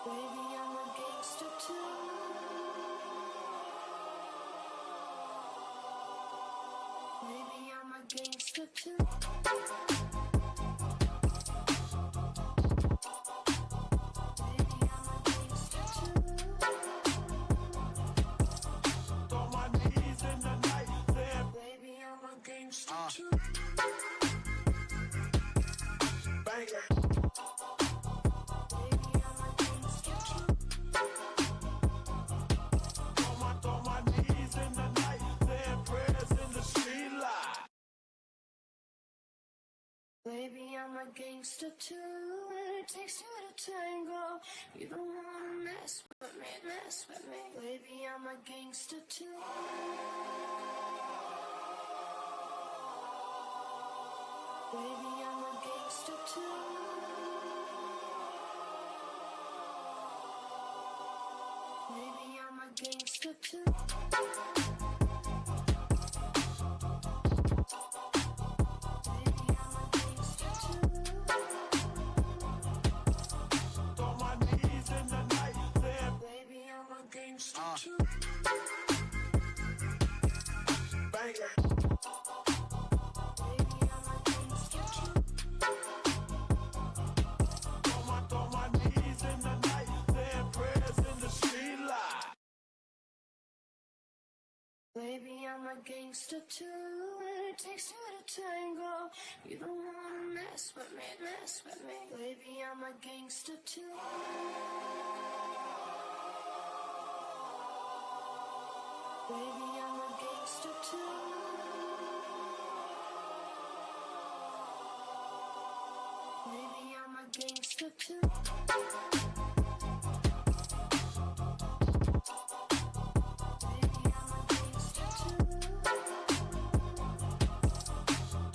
Baby, I'm a gangster too. Baby, I'm a gangster too. Baby, I'm a gangster too. On my knees in the night, then Baby, I'm a gangster too. bang it. Baby, I'm a gangster too. On my knees in the night, then prayers in the street light. Baby, I'm a gangster too. It takes two to tango. You don't wanna mess with me, mess with me. Baby, I'm a gangster too. Baby, I'm a gangster too. Baby, I'm a gangster too. Baby, I'm a gangster too. On my knees in the night, then Baby, I'm a gangster too. bang it. Baby, I'm a gangster too. On my knees in the night, then prayers in the street light. Baby, I'm a gangster too. It takes two to tango. You don't wanna mess with me, mess with me. Baby, I'm a gangster too. Baby, I'm a gangster too. Baby, I'm a gangster too. Baby, I'm a gangster too.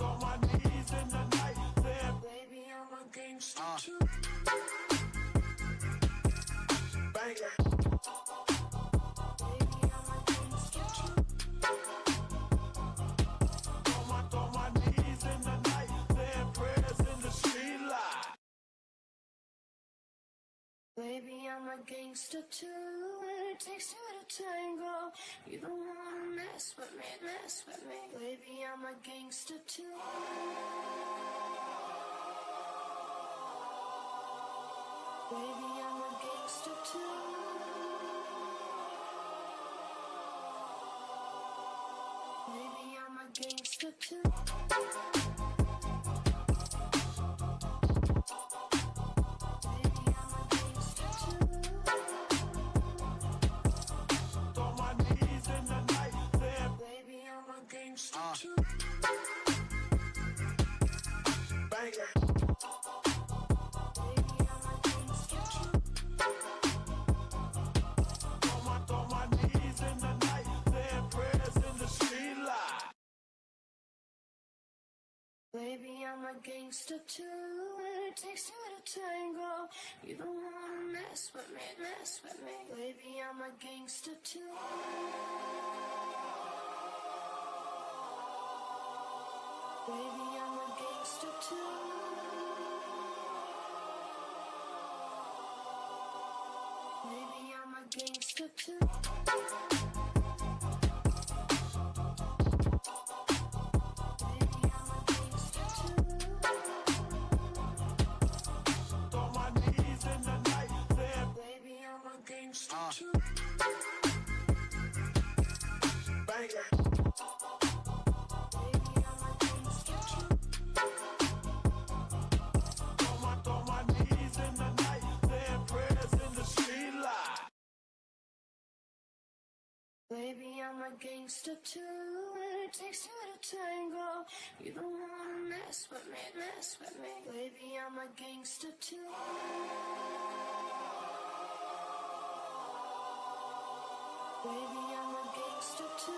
On my knees in the night, then Baby, I'm a gangster too. bang it. Baby, I'm a gangster too. On my knees in the night, then prayers in the street light. Baby, I'm a gangster too. It takes two to tango. You don't wanna mess with me, mess with me. Baby, I'm a gangster too. Baby, I'm a gangster too. Baby, I'm a gangster too. Baby, I'm a gangster too. On my knees in the night, then Baby, I'm a gangster too. bang it. Baby, I'm a gangster too. On my knees in the night, then prayers in the street light. Baby, I'm a gangster too. It takes two to tango. You don't wanna mess with me, mess with me. Baby, I'm a gangster too. Baby, I'm a gangster too. Baby, I'm a gangster too. Baby, I'm a gangster too. On my knees in the night, then Baby, I'm a gangster too. bang it. Baby, I'm a gangster too. On my knees in the night, then prayers in the street light. Baby, I'm a gangster too. It takes two to tango. You don't wanna mess with me, mess with me. Baby, I'm a gangster too. Baby, I'm a gangster too.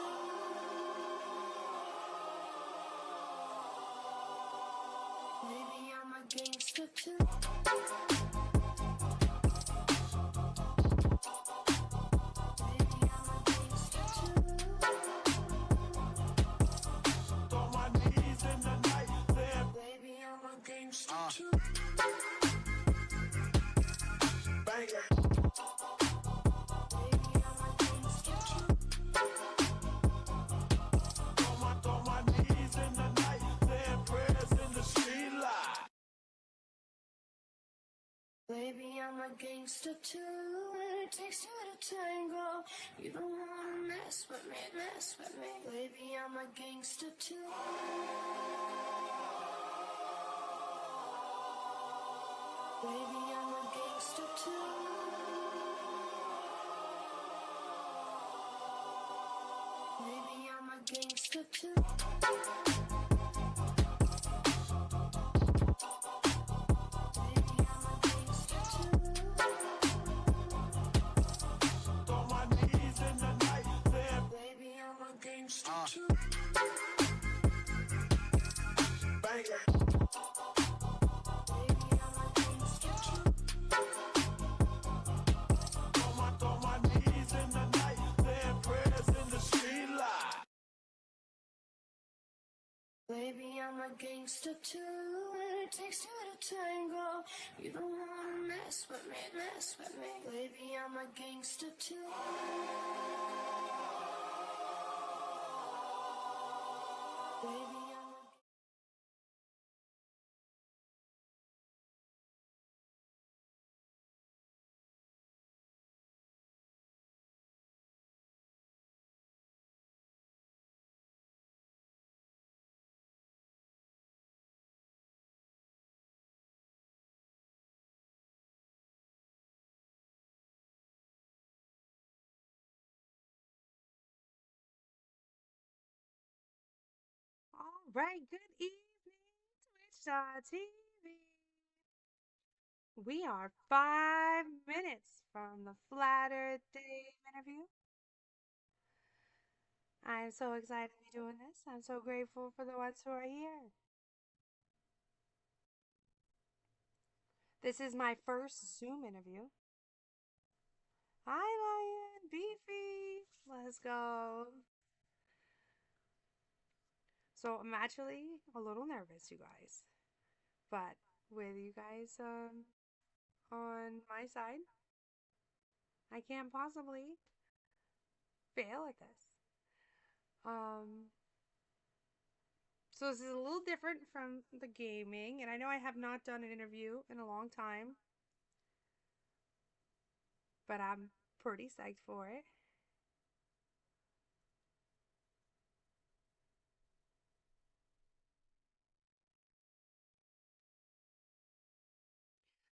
Baby, I'm a gangster too. Baby, I'm a gangster too. On my knees in the night, then Baby, I'm a gangster too. bang it. I'm a gangster too. It takes two to tango. You don't wanna mess with me, mess with me. Baby, I'm a gangster too. Baby, I'm a gangster too. Baby, I'm a gangster too. Baby, I'm a gangster too. On my knees in the night, then Baby, I'm a gangster too. bang it. Baby, I'm a gangster too. On my knees in the night, then prayers in the street light. Baby, I'm a gangster too. It takes two to tango. You don't wanna mess with me, mess with me. Baby, I'm a gangster too. Baby, I'm a All right, good evening, Twitch.tv. We are 5 minutes from the Flat Earth Day interview. I'm so excited to be doing this. I'm so grateful for the ones who are here. This is my first Zoom interview. Hi, Lion, Beefy. Let's go. So I'm actually a little nervous, you guys. But with you guys on my side, I can't possibly fail at this. Um, so this is a little different from the gaming, and I know I have not done an interview in a long time, but I'm pretty psyched for it.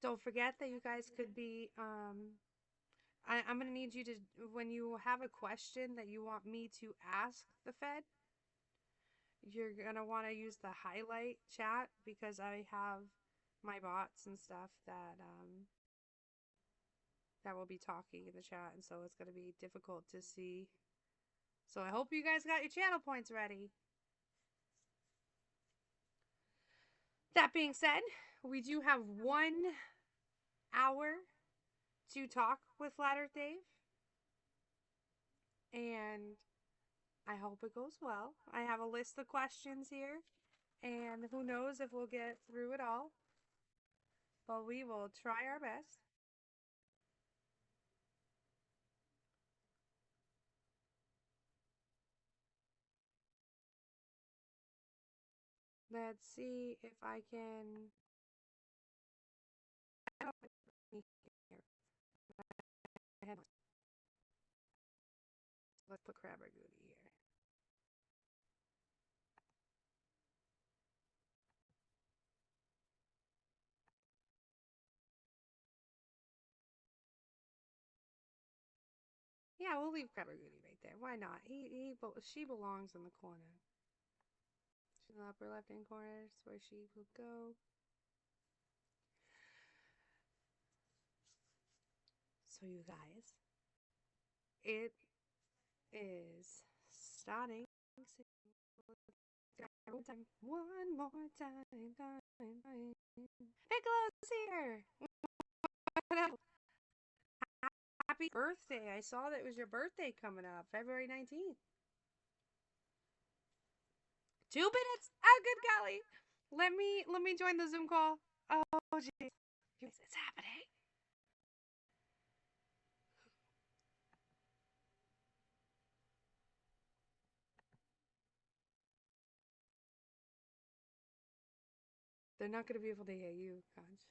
Don't forget that you guys could be, I'm gonna need you to, when you have a question that you want me to ask the Fed, you're gonna want to use the highlight chat because I have my bots and stuff that will be talking in the chat, and so it's gonna be difficult to see. So I hope you guys got your channel points ready. That being said, we do have 1 hour to talk with Flat Earth Dave, and I hope it goes well. I have a list of questions here, and who knows if we'll get through it all, but we will try our best. Let's see if I can. Let's put Crabber Goody here. Yeah, we'll leave Crabber Goody right there. Why not? She belongs in the corner. She's in the upper left-hand corner. That's where she will go. So you guys, it is starting. One more time. Nicholas here. Happy birthday. I saw that it was your birthday coming up, February 19th. 2 minutes? Oh, good golly. Let me join the Zoom call. Oh, jeez. It's happening. They're not going to be able to hear you, Conch.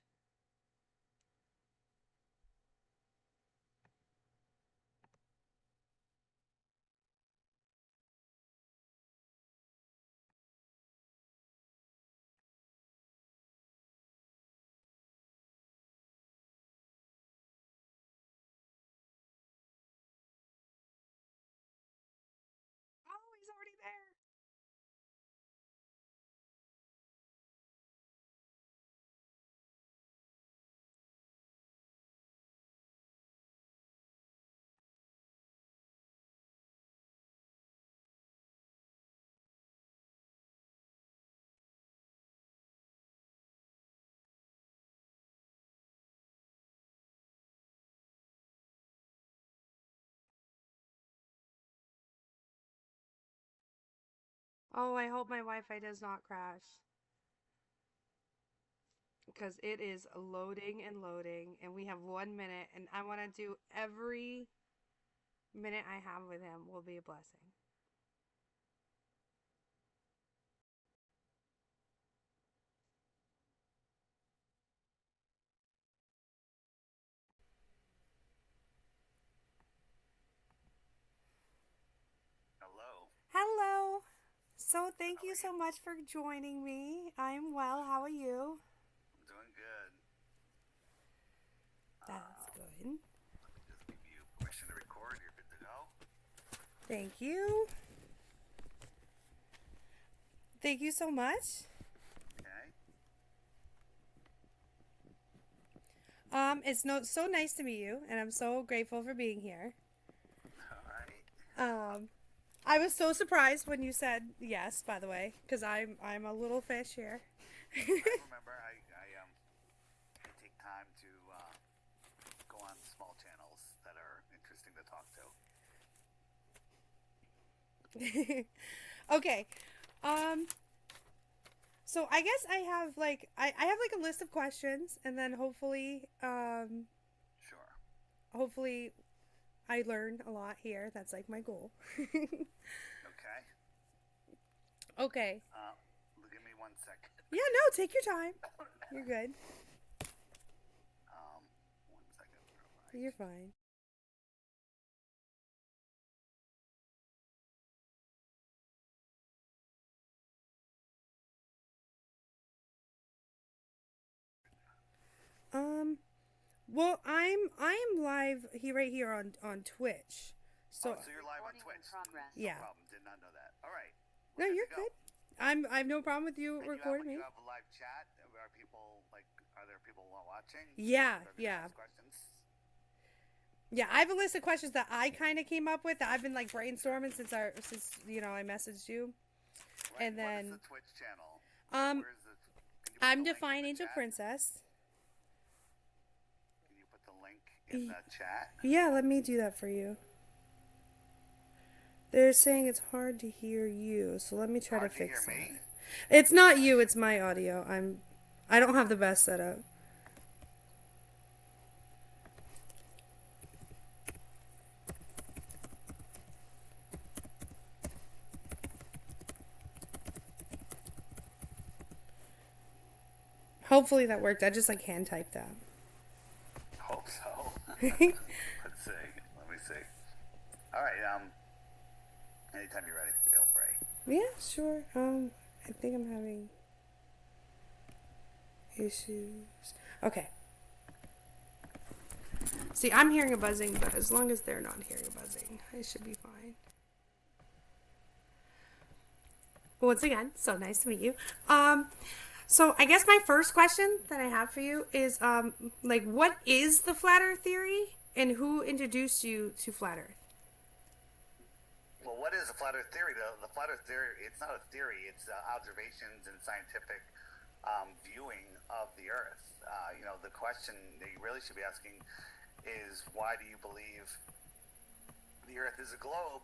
Oh, I hope my Wi-Fi does not crash. Because it is loading and loading, and we have 1 minute, and I want to do every minute I have with him will be a blessing. Hello. Hello. So thank How you are so you? much for joining me. I'm well. How are you? I'm doing good. That's good. Let me just give you permission to record. You're good to go. Thank you. Thank you so much. Okay. It's so nice to meet you, and I'm so grateful for being here. All right. Um, I was so surprised when you said yes, by the way, because I'm a little fish here. I remember. I take time to go on small channels that are interesting to talk to. Okay. Um, so I guess I have like I have like a list of questions, and then Sure. hopefully I learn a lot here. That's like my goal. Okay. Okay. Give me 1 second. Yeah, no, take your time. You're good. 1 second. You're fine. Um, well, I'm live here right here on Twitch. So So you're live on Twitch. yeah. No problem. Did not know that. All right. No, We're good you're to go. good. I have no problem with you And recording when me. you have a live chat, are there people watching? Yeah, Are they yeah. ask questions? Yeah, I have a list of questions that I kind of came up with that I've been like brainstorming since I messaged you. Right. And What then is the Twitch channel? um Where's the? Can you put I'm the link in Define the Angel chat? Princess. Can you put the link in the chat? Yeah, let me do that for you. They're saying it's hard to hear you, so let me try Hard to to fix hear that. me. It's not you, it's my audio. I don't have the best setup. Hopefully that worked. I just like hand typed that. Hope so. Let's see. Let me see. All right. Anytime you're ready, feel free. Yeah, sure. I think I'm having issues. Okay. See, I'm hearing a buzzing, but as long as they're not hearing a buzzing, I should be fine. Once again, so nice to meet you. So I guess my first question that I have for you is, like, what is the flat Earth theory, and who introduced you to flat Earth? Well, what is the flat Earth theory? The flat Earth theory, it's not a theory, it's observations and scientific viewing of the Earth. The question that you really should be asking is, why do you believe the Earth is a globe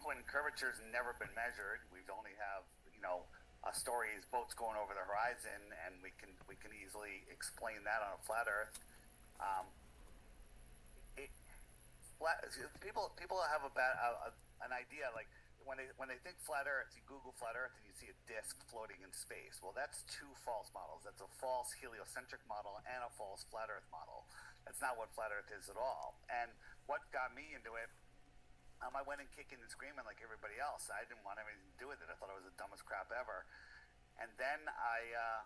when curvature's never been measured? We've only have, stories, boats going over the horizon, and we can easily explain that on a flat Earth. Um, it, people have an idea, like when they think flat Earth, you Google flat Earth and you see a disc floating in space. Well, that's two false models. That's a false heliocentric model and a false flat Earth model. That's not what flat Earth is at all. And what got me into it, I went in kicking and screaming like everybody else. I didn't want anything to do with it. I thought it was the dumbest crap ever. And then I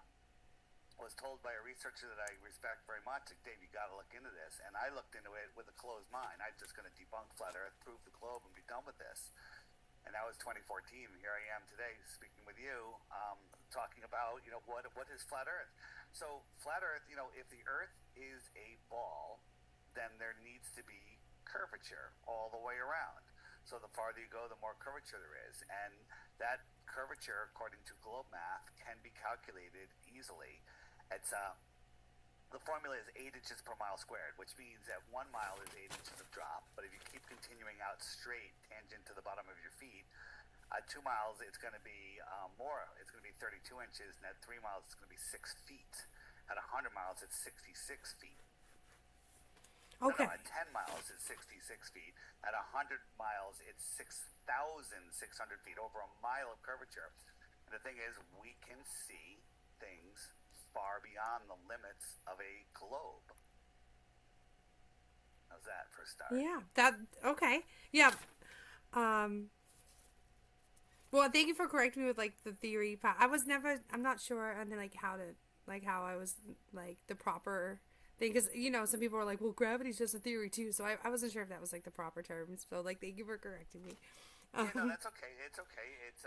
was told by a researcher that I respect very much, like, Dave, you got to look into this. And I looked into it with a closed mind. I'm just going to debunk flat Earth, prove the globe, and be done with this. And that was 2014. And here I am today, speaking with you, talking about what is flat Earth. So flat Earth, if the Earth is a ball, then there needs to be curvature all the way around. So the farther you go, the more curvature there is, and that curvature, according to globe math, can be calculated easily. It's the formula is 8 inches per mile squared, which means that 1 mile is 8 inches of drop. But if you keep continuing out straight, tangent to the bottom of your feet, At 2 miles, it's going to be more. It's going to be 32 inches, and at 3 miles, it's going to be 6 feet. At 100 miles, it's 66 feet. No, Okay. at 10 miles, it's 66 feet. At 100 miles, it's 6,600 feet, over a mile of curvature. And the thing is, we can see things far beyond the limits of a globe. How's that for a start? Yeah. That okay. Yeah. Um well, thank you for correcting me with like the theory part. I was never I'm not sure and then like how to like how I was like the proper thing cuz some people are like, "Well, gravity's just a theory too." So I wasn't sure if that was like the proper terms. So like thank you for correcting me. Yeah, no, Um that's okay. It's okay. It's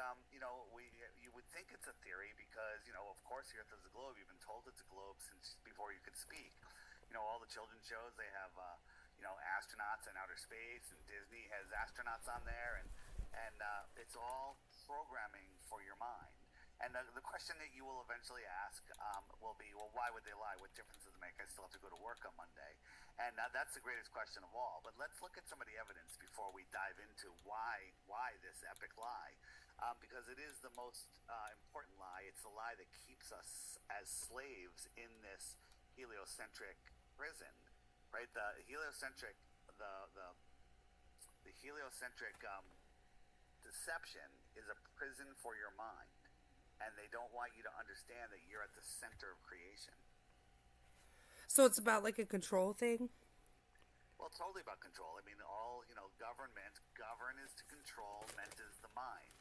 you would think it's a theory because of course, the Earth is a globe. You've been told it's a globe since before you could speak. All the children's shows they have astronauts in outer space, and Disney has astronauts on there, and it's all programming for your mind. And the question that you will eventually ask will be, well, why would they lie? What difference does it make? I still have to go to work on Monday. And that's the greatest question of all. But let's look at some of the evidence before we dive into why this epic lie. Because it is the most important lie. It's the lie that keeps us as slaves in this heliocentric prison, right? The heliocentric deception is a prison for your mind, and they don't want you to understand that you're at the center of creation. so it's about like a control thing. Well, it's totally about control. I mean, govern is to control, meant is the mind.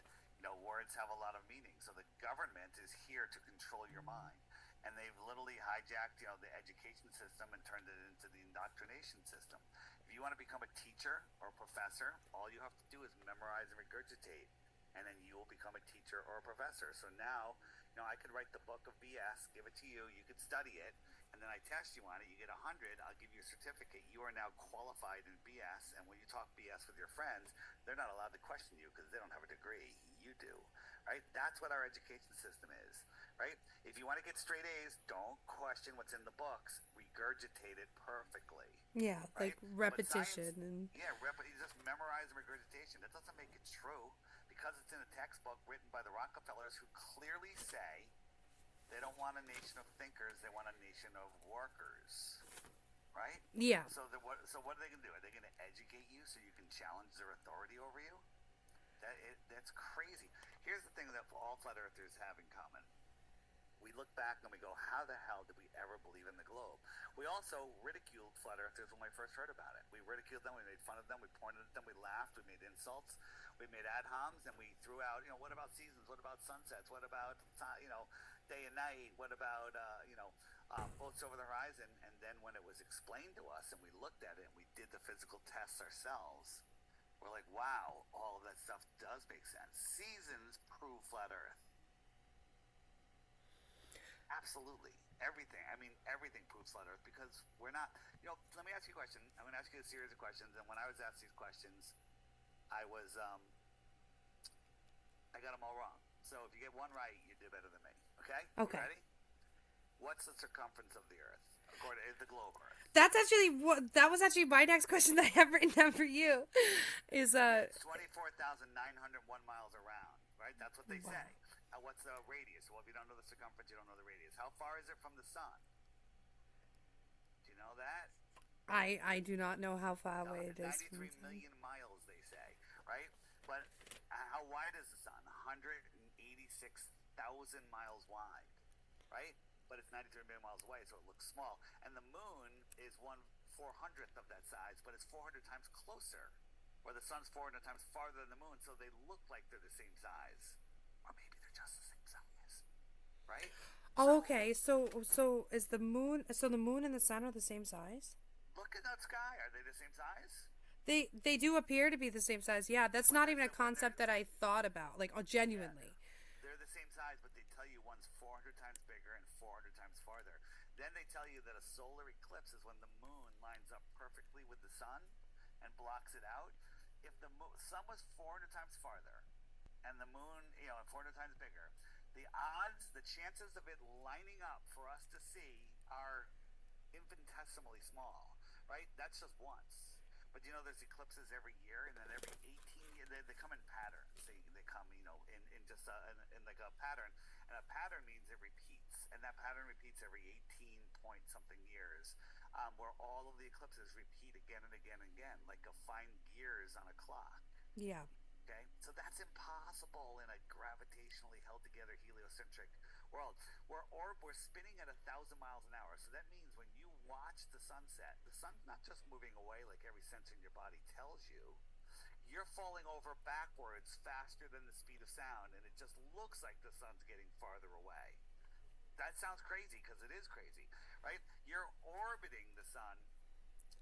Words have a lot of meaning. So the government is here to control your mind. And they've literally hijacked, the education system and turned it into the indoctrination system. If you want to become a teacher or a professor, all you have to do is memorize and regurgitate. And then you will become a teacher or a professor. So now, I could write the book of BS, give it to you, you could study it, and then I test you on it, you get 100, I'll give you a certificate. You are now qualified in BS, and when you talk BS with your friends, they're not allowed to question you because they don't have a degree. You do, right? That's what our education system is, right? If you want to get straight A's, don't question what's in the books. Regurgitate it perfectly, Yeah, right? like repetition and You just memorize and regurgitation. That doesn't make it true because it's in a textbook written by the Rockefellers, who clearly say they don't want a nation of thinkers, they want a nation of workers, right? yeah. So what are they going to do? Are they going to educate you so you can challenge their authority over you? That's crazy. Here's the thing that all flat earthers have in common. We look back and we go, how the hell did we ever believe in the globe? We also ridiculed flat earthers when we first heard about it. We ridiculed them, we made fun of them, we pointed at them, we laughed, we made insults, we made ad homs, and we threw out, what about seasons? What about sunsets? What about, day and night? What about, boats over the horizon? And then when it was explained to us and we looked at it and we did the physical tests ourselves, we're like, wow, all of that stuff does make sense. Seasons prove flat earth. Absolutely. Everything. I mean, everything proves flat earth because we're not, let me ask you a question. I'm going to ask you a series of questions. And when I was asked these questions, I got them all wrong. So if you get one right, you do better than me. Okay? Okay. Ready? What's the circumference of the earth? According to the globe earth. That was actually my next question that I have written down for you. Is It's 24,901 miles around, right? That's what they Wow. say. What's the radius? Well, if you don't know the circumference, you don't know the radius. How far is it from the sun? Do you know that? I do not know how far away it is. 93 million miles, they say, right? But how wide is the sun? 186,000 miles wide, right? But it's 93 million miles away, so it looks small. And the moon is 1/400th of that size, but it's 400 times closer. Or the sun's 400 times farther than the moon, so they look like they're the same size. Or maybe they're just the same size, right? Oh, okay. So is the moon? So the moon and the sun are the same size? Look at that sky. Are they the same size? They do appear to be the same size. Yeah, that's not even a concept that I thought about. Like, genuinely. They're the same size, but they tell you one's 400 times bigger and 400 times farther. Then they tell you that a solar eclipse is when the moon lines up perfectly with the sun and blocks it out. If the sun was 400 times farther and the moon, 400 times bigger, the chances of it lining up for us to see are infinitesimally small, right? That's just once. But there's eclipses every year, and then every 18 years they come in patterns. They come, in just in like a pattern, and a pattern means it repeats, and that pattern repeats every 18 point something years, where all of the eclipses repeat again and again and again, like a fine gears on a clock. Yeah. Okay, so that's impossible in a gravitationally held together heliocentric world. We're spinning at 1,000 miles an hour. So that means when you watch the sunset, the sun's not just moving away like every sense in your body tells you. You're falling over backwards faster than the speed of sound, and it just looks like the sun's getting farther away. That sounds crazy because it is crazy, right? You're orbiting the sun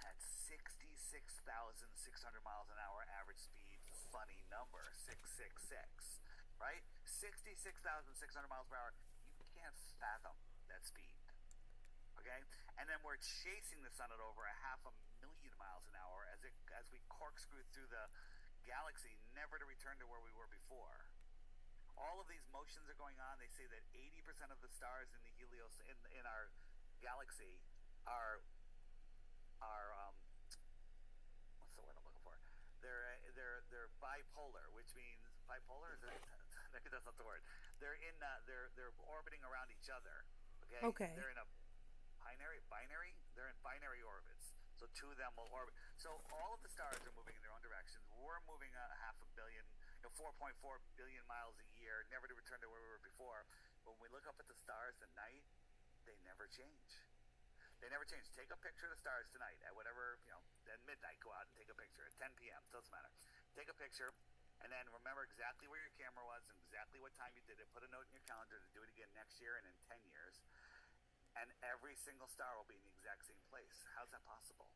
at 66,600 miles an hour average speed. Funny number, 666, right? 66,600 miles per hour. You can't fathom that speed, okay? And then we're chasing the sun at over a 500,000 miles an hour as we corkscrew through the galaxy, never to return to where we were before. All of these motions are going on. They say that 80% of the stars in the helios in our galaxy are what's the word I'm looking for? They're bipolar, which means bipolar is maybe that's not the word. They're orbiting around each other. Okay. Okay. They're in a binary. They're in binary orbits. So two of them will orbit. So all of the stars are moving in their own directions. We're moving a 500 million, 4.4 billion miles a year, never to return to where we were before. When we look up at the stars at night, they never change. They never change. Take a picture of the stars tonight at whatever, at midnight, go out and take a picture. At 10 p.m., doesn't matter. Take a picture, and then remember exactly where your camera was and exactly what time you did it. Put a note in your calendar to do it again next year and in 10 years. And every single star will be in the exact same place. How's that possible?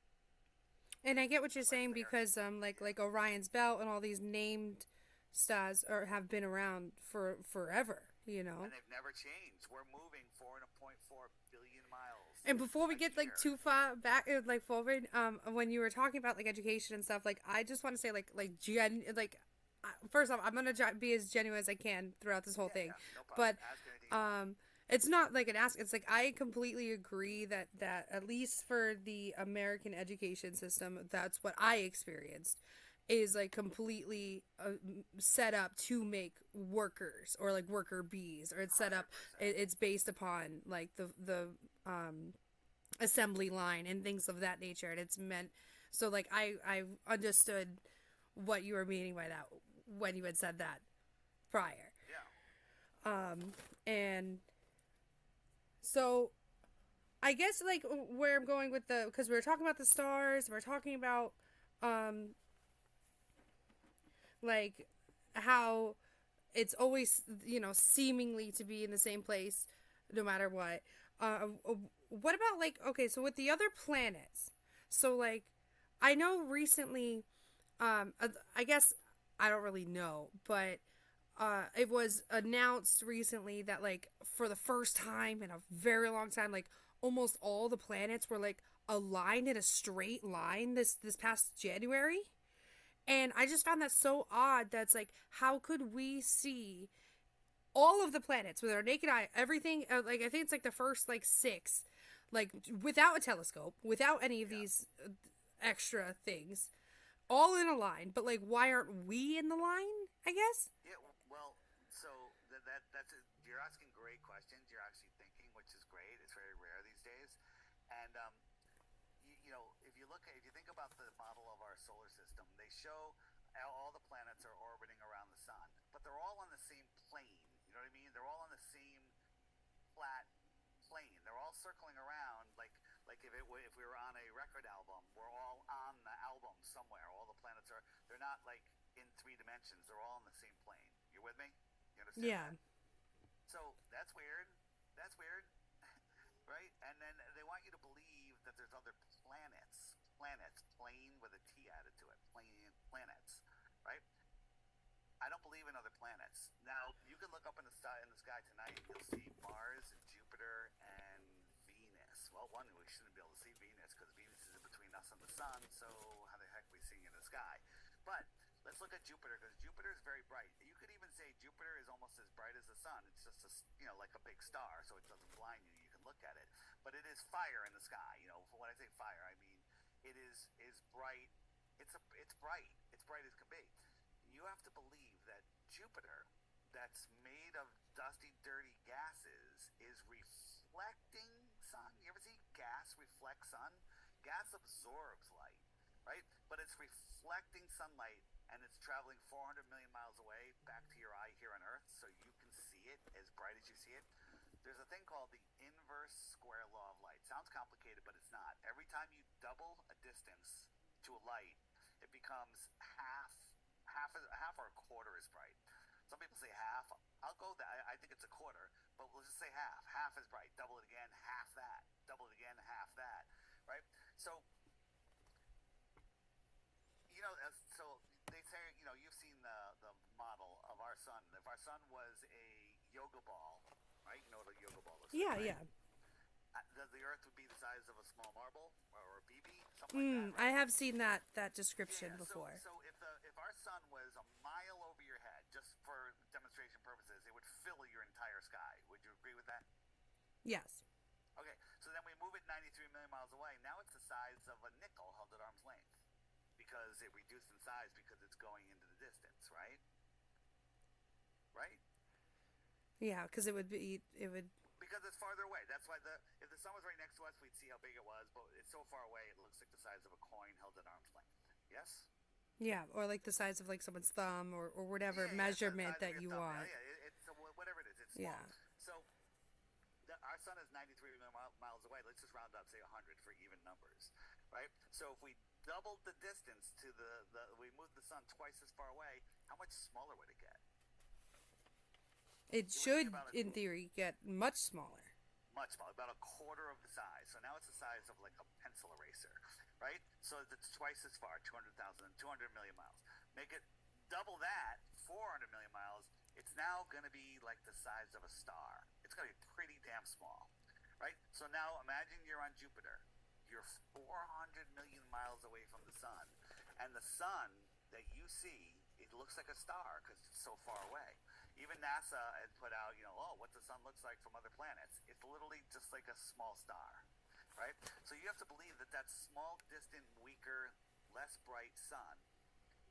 And I get what you're saying because like Orion's Belt and all these named stars have been around for forever, And they've never changed. We're moving 4.4 billion miles. And before we get like too far back, like forward, when you were talking about like education and stuff, like I just want to say first off, I'm gonna be as genuine as I can throughout this whole thing, no problem. but it's not like an ask. It's like I completely agree that at least for the American education system, that's what I experienced, is like completely set up to make workers or like worker bees, or it's set up. It's based upon like the assembly line and things of that nature, and it's meant so like I understood what you were meaning by that when you had said that prior. Yeah. And so I guess like where I'm going with because we were talking about the stars, we're talking about like how it's always seemingly to be in the same place no matter what. What about like, okay, so with the other planets, so like I know recently, I guess I don't really know, but it was announced recently that like for the first time in a very long time, like almost all the planets were like aligned in a straight line this past January. And I just found that so odd. That's like, how could we see all of the planets with our naked eye, everything, like I think it's like the first like 6, like without a telescope, without any of these extra things, all in a line. But like, why aren't we in the line, I guess? Yeah, well, so you're asking great questions. You're actually thinking, which is great. It's very rare these days. And if you think about the model of our solar system, they show all the planets are orbiting around the sun, but they're all on the same plane. You know what I mean? They're all on the same flat plane. They're all circling around like if we were on a record album, we're all on the album somewhere. All the planets they're not like in 3 dimensions. They're all on the same plane. You with me? You understand? Yeah. That? So that's weird. That's weird. Right? And then they want you to believe that there's other planets, plane with a T added to it, planets, right? I don't believe in other planets. Now, you can look up in the sky tonight, you'll see Mars and Jupiter and Venus. Well, one, we shouldn't be able to see Venus because Venus is in between us and the sun, so how the heck are we seeing in the sky? But let's look at Jupiter, because Jupiter is very bright. You could even say Jupiter is almost as bright as the sun. It's just like a big star, so it doesn't blind you. You can look at it, but it is fire in the sky. When I say fire, I mean it is bright it's bright. It's bright as can be. You have to believe that Jupiter, that's made of dusty, dirty gases, is reflecting sun. You ever see gas reflect sun? Gas absorbs light, right? But it's reflecting sunlight, and it's traveling 400 million miles away back to your eye here on Earth, so you can see it as bright as you see it. There's a thing called the inverse square law of light. Sounds complicated, but it's not. Every time you double a distance to a light, it becomes half or a quarter as bright. Some people say half. I'll go that. I think it's a quarter, but we'll just say half. Half as bright. Double it again, half that. Double it again, half that. Right? So, so they say, you've seen the model of our sun. If our sun was a yoga ball, right? You know what a yoga ball looks Yeah, like, right? yeah. The Earth would be the size of a small marble or a BB, something like that. I Right? have seen that description Yeah. before. So if our sun was a mile over your head, just for demonstration purposes, it would fill your entire sky. Would you agree with that? Yes. Okay. So then we move it 93 million miles away. Now it's the size of a nickel held at arm's length because it reduced in size because it's going into the distance, right? Right? Yeah, because it would Because it's farther away. That's why if the sun was right next to us, we'd see how big it was. But it's so far away, it looks like the size of a coin held at arm's length. Yes. yeah, or like the size of like someone's thumb or whatever Yeah, measurement it's the size that of you your thumb. want. Yeah, it's whatever it is. It's small. Yeah. So our sun is 93 million miles away. Let's just round up, say 100 for even numbers, right? So if we doubled the distance to we moved the sun twice as far away, how much smaller would it get? It should, in theory, get much smaller. Much smaller, about a quarter of the size. So now it's the size of like a pencil eraser, right? So it's twice as far, 200 million miles. Make it double that, 400 million miles. It's now going to be like the size of a star. It's going to be pretty damn small, right? So now imagine you're on Jupiter. You're 400 million miles away from the sun. And the sun that you see, it looks like a star because it's so far away. Even NASA has put out, what the sun looks like from other planets. It's literally just like a small star, right? So you have to believe that that small, distant, weaker, less bright sun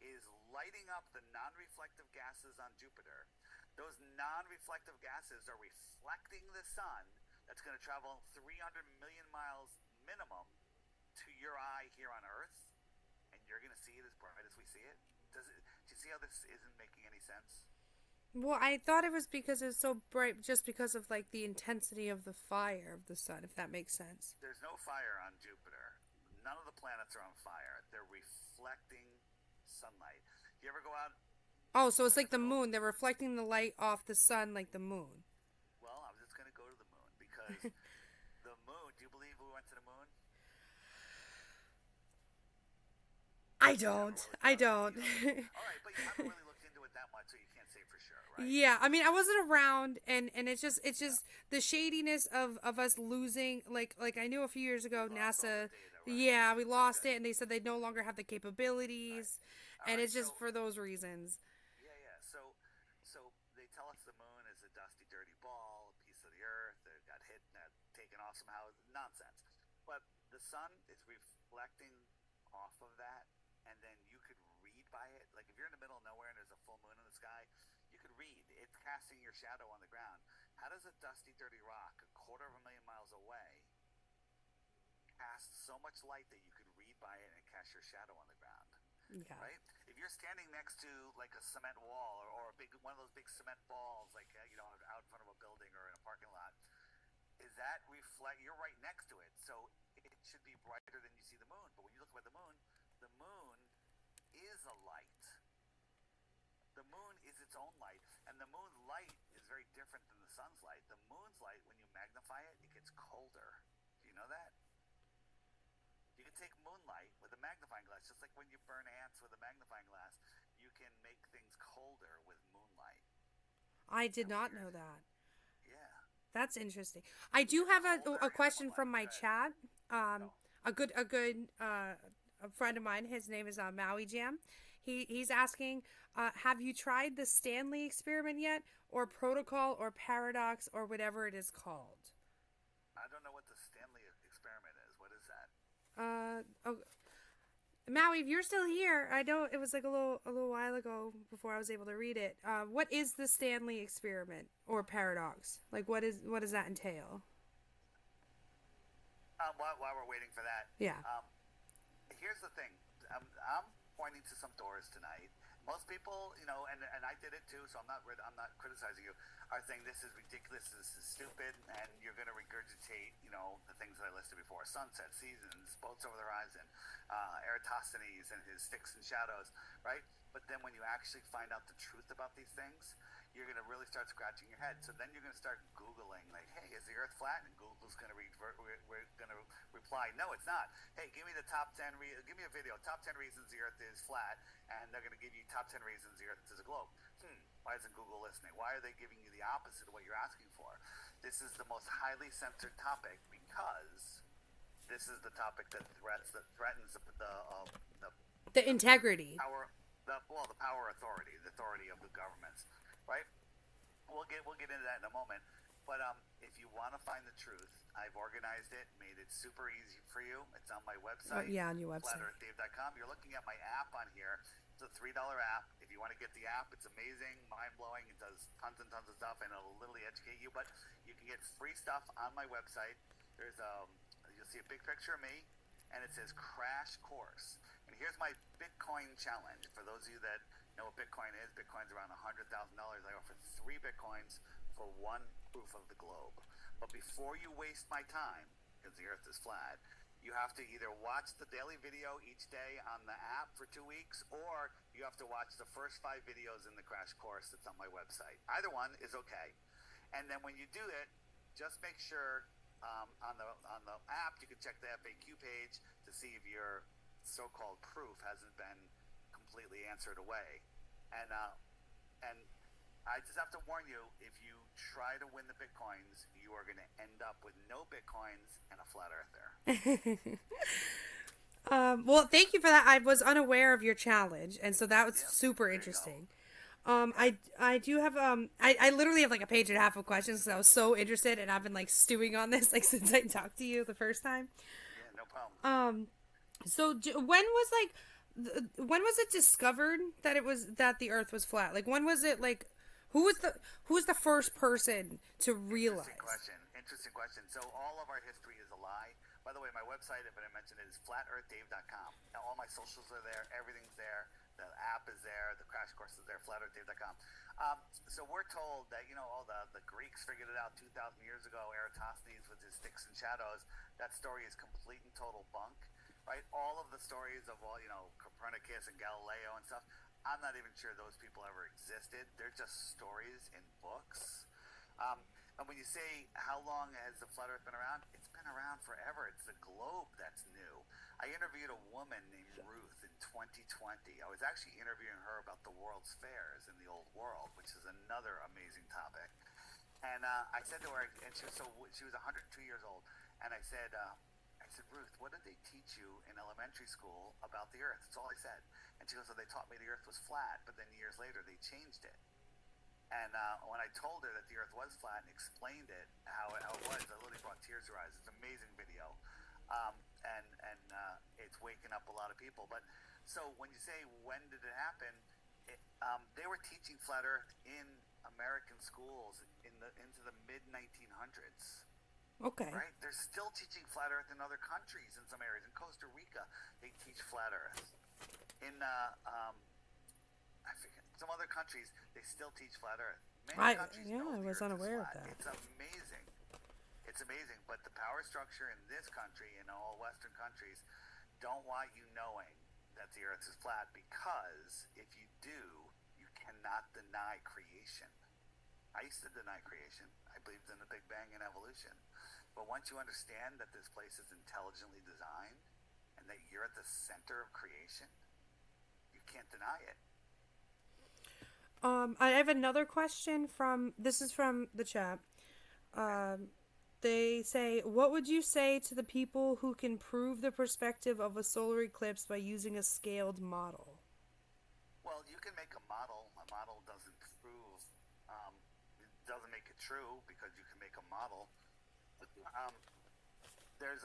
is lighting up the non-reflective gases on Jupiter. Those non-reflective gases are reflecting the sun that's going to travel 300 million miles minimum to your eye here on Earth, and you're going to see it as bright as we see it. Do you see how this isn't making any sense? Well, I thought it was because it's so bright just because of like the intensity of the fire of the sun, if that makes sense. There's no fire on Jupiter. None of the planets are on fire. They're reflecting sunlight. You ever go out? Oh, so it's like the moon. They're reflecting the light off the sun like the moon. Well, I'm just going to go to the moon because the moon, do you believe we went to the moon? I don't. I don't. All right, but you haven't really looked into it that much, so you can't say for sure, right? Yeah, I mean, I wasn't around, and it's just the shadiness of us losing. Like I knew a few years ago, NASA. Data, right? Yeah, we lost it, and they said they no longer have the capabilities, Right. and Right, it's just for those reasons. Yeah. So they tell us the moon is a dusty, dirty ball, a piece of the Earth that got hit and taken off somehow. Nonsense. But the sun is reflecting off of that, and then you could read by it. Like if you're in the middle of nowhere and there's a full moon in the sky, you could read. It's casting your shadow on the ground. How does a dusty, dirty rock a quarter of a million miles away cast so much light that you could read by it and cast your shadow on the ground? Yeah. Right? If you're standing next to like a cement wall or one of those big cement balls, like out in front of a building or in a parking lot, is that reflect? You're right next to it, so it should be brighter than you see the moon. But when you look at the moon is a light. The moon is its own light, and the moon's light is very different than the sun's light. The moon's light, when you magnify it, it gets colder. Do you know that? You can take moonlight with a magnifying glass, just like when you burn ants with a magnifying glass. You can make things colder with moonlight. I did not know that. Yeah. That's interesting. I do have a question from my chat. A good a friend of mine. His name is Maui Jam. He's asking, have you tried the Stanley experiment yet, or protocol, or paradox, or whatever it is called? I don't know what the Stanley experiment is. What is that? Maui, if you're still here, I know it was like a little while ago before I was able to read it. What is the Stanley experiment or paradox? Like, what does that entail? While we're waiting for that, Yeah. um, here's the thing. I'm pointing to some doors tonight. Most people, and I did it too, so I'm not criticizing you. Are saying this is ridiculous, this is stupid, and you're going to regurgitate, the things that I listed before: sunset, seasons, boats over the horizon, Eratosthenes and his sticks and shadows, right? But then when you actually find out the truth about these things, you're going to really start scratching your head. So then you're going to start Googling, like, hey, is the Earth flat? And Google's going to we're going to reply, no, it's not. Hey, give me the top 10, give me a video, top 10 reasons the Earth is flat, and they're going to give you top 10 reasons the Earth is a globe. Why isn't Google listening? Why are they giving you the opposite of what you're asking for? This is the most highly censored topic because this is the topic that threatens The integrity. power, the power authority, the authority of the governments, right? We'll get into that in a moment. But if you want to find the truth, I've organized it, made it super easy for you. It's on my website. Yeah, on your website. FlatEarthDave.com. You're looking at my app on here. It's a $3 app. If you want to get the app, it's amazing, mind blowing. It does tons and tons of stuff, and it'll literally educate you. But you can get free stuff on my website. You'll see a big picture of me, and it says Crash Course. And here's my Bitcoin challenge. For those of you that know what Bitcoin is, Bitcoin's around $100,000. I offer 3 Bitcoins for 1 proof of the globe. But before you waste my time, because the Earth is flat, you have to either watch the daily video each day on the app for 2 weeks, or you have to watch the first 5 videos in the Crash Course that's on my website. Either one is okay. And then when you do it, just make sure on the app you can check the FAQ page to see if your so-called proof hasn't been completely answered away. And I just have to warn you, if you try to win the Bitcoins, you are going to end up with no Bitcoins and a flat earther. Well, thank you for that. I was unaware of your challenge, and so that was super interesting. I do have I literally have like a page and a half of questions because I was so interested, and I've been like stewing on this like since I talked to you the first time. Yeah, no problem. So when was it discovered that the Earth was flat? Like when was it like who was the first person to realize? Interesting question. So all of our history is a lie. By the way, my website, if I didn't mention it, is flatearthdave.com. Now, all my socials are there. Everything's there. The app is there. The crash course is there. Flatearthdave.com. So we're told that the Greeks figured it out 2,000 years ago. Eratosthenes with his sticks and shadows. That story is complete and total bunk. Right? All of the stories of Copernicus and Galileo and stuff, I'm not even sure those people ever existed. They're just stories in books. And when you say how long has the flat Earth been around, it's been around forever. It's the globe that's new. I interviewed a woman named Ruth in 2020. I was actually interviewing her about the World's Fairs in the Old World, which is another amazing topic. And I said to her, and she was 102 years old, and I said, Ruth, what did they teach you in elementary school about the Earth? That's all I said. And she goes, they taught me the Earth was flat, but then years later they changed it. And when I told her that the Earth was flat and explained it, how it was, I literally brought tears to her eyes. It's an amazing video, and it's waking up a lot of people. But so when you say when did it happen, they were teaching flat Earth in American schools into the mid 1900s. Okay. Right? They're still teaching flat Earth in other countries in some areas. In Costa Rica, they teach flat Earth. In I forget, some other countries, they still teach flat Earth. Many countries know I the was Earth unaware is of flat. that. It's amazing. It's amazing. But the power structure in this country and all Western countries don't want you knowing that the Earth is flat, because if you do, you cannot deny creation. I used to deny creation. I believed in the Big Bang and evolution. But once you understand that this place is intelligently designed and that you're at the center of creation, you can't deny it. I have another question this is from the chat. They say, what would you say to the people who can prove the perspective of a solar eclipse by using a scaled model? Well, you can make a model. A model doesn't prove, it doesn't make it true, because you can make a model. There's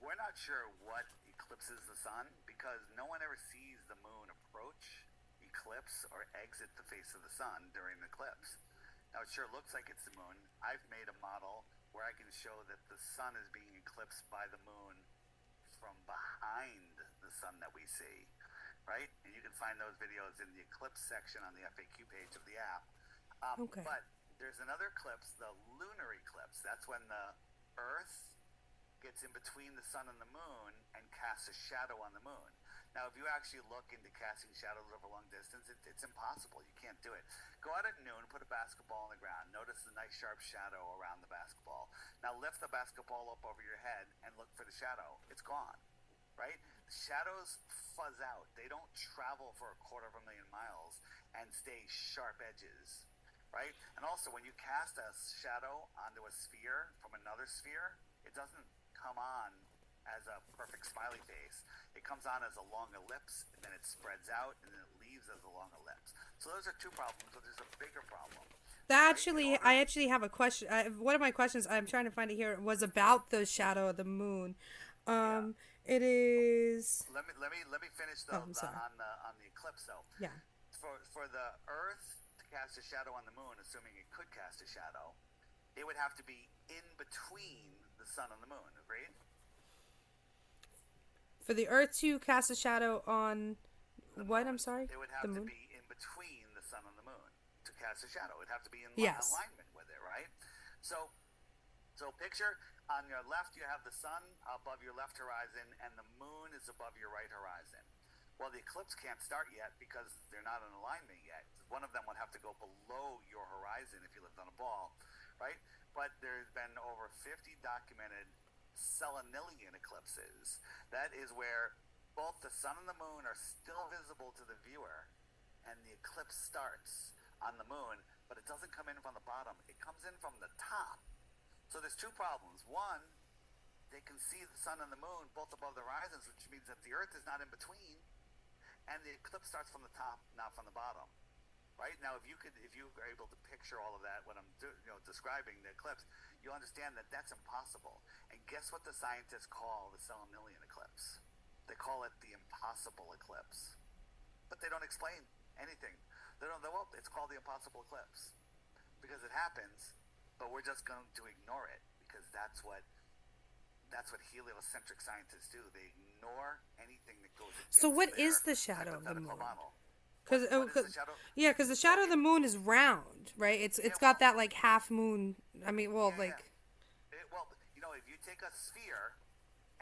we're not sure what eclipses the sun because no one ever sees the moon approach, eclipse, or exit the face of the sun during the eclipse. Now, it sure looks like it's the moon. I've made a model where I can show that the sun is being eclipsed by the moon from behind the sun that we see, right? And you can find those videos in the eclipse section on the FAQ page of the app. Okay. But there's another eclipse, the lunar eclipse. That's when the Earth gets in between the sun and the moon and casts a shadow on the moon. Now, if you actually look into casting shadows over long distance, it's impossible. You can't do it. Go out at noon, put a basketball on the ground. Notice the nice sharp shadow around the basketball. Now, lift the basketball up over your head and look for the shadow. It's gone, right? Shadows fuzz out. They don't travel for 250,000 miles and stay sharp edges, right? And also, when you cast a shadow onto a sphere from another sphere, it doesn't come on as a perfect smiley face. It comes on as a long ellipse, and then it spreads out, and then it leaves as a long ellipse. So those are two problems, but there's a bigger problem. I actually have a question. One of my questions, I'm trying to find it here, was about the shadow of the moon. It is. Let me finish Oh, I'm sorry. on the eclipse though. Yeah. For the Earth to cast a shadow on the moon, assuming it could cast a shadow, it would have to be in between the sun and the moon. Agreed? For the Earth to cast a shadow on what? I'm sorry. It would have The to moon. be in between the sun and the moon to cast a shadow. It'd have to be in Yes. alignment with it, right? So picture on your left you have the sun above your left horizon, and the moon is above your right horizon. Well, the eclipse can't start yet because they're not in alignment yet. One of them would have to go below your horizon if you lived on a ball, right? But there's been over 50 documented selenilian eclipses. That is where both the sun and the moon are still visible to the viewer, and the eclipse starts on the moon, but it doesn't come in from the bottom. It comes in from the top. So there's two problems. One, they can see the sun and the moon both above the horizons, which means that the Earth is not in between, and the eclipse starts from the top, not from the bottom. Right now, if you are able to picture all of that when I'm describing the eclipse, you'll understand that that's impossible. And guess what the scientists call the selenilian eclipse? They call it the impossible eclipse. But they don't explain anything. Well, it's called the impossible eclipse because it happens, but we're just going to ignore it because that's what heliocentric scientists do. They ignore anything that goes against So what their is the shadow of the hypothetical moon? model. Because What is the shadow? because the shadow of the moon is round, right? It's got that like half moon. I mean, well, Yeah, like yeah. If you take a sphere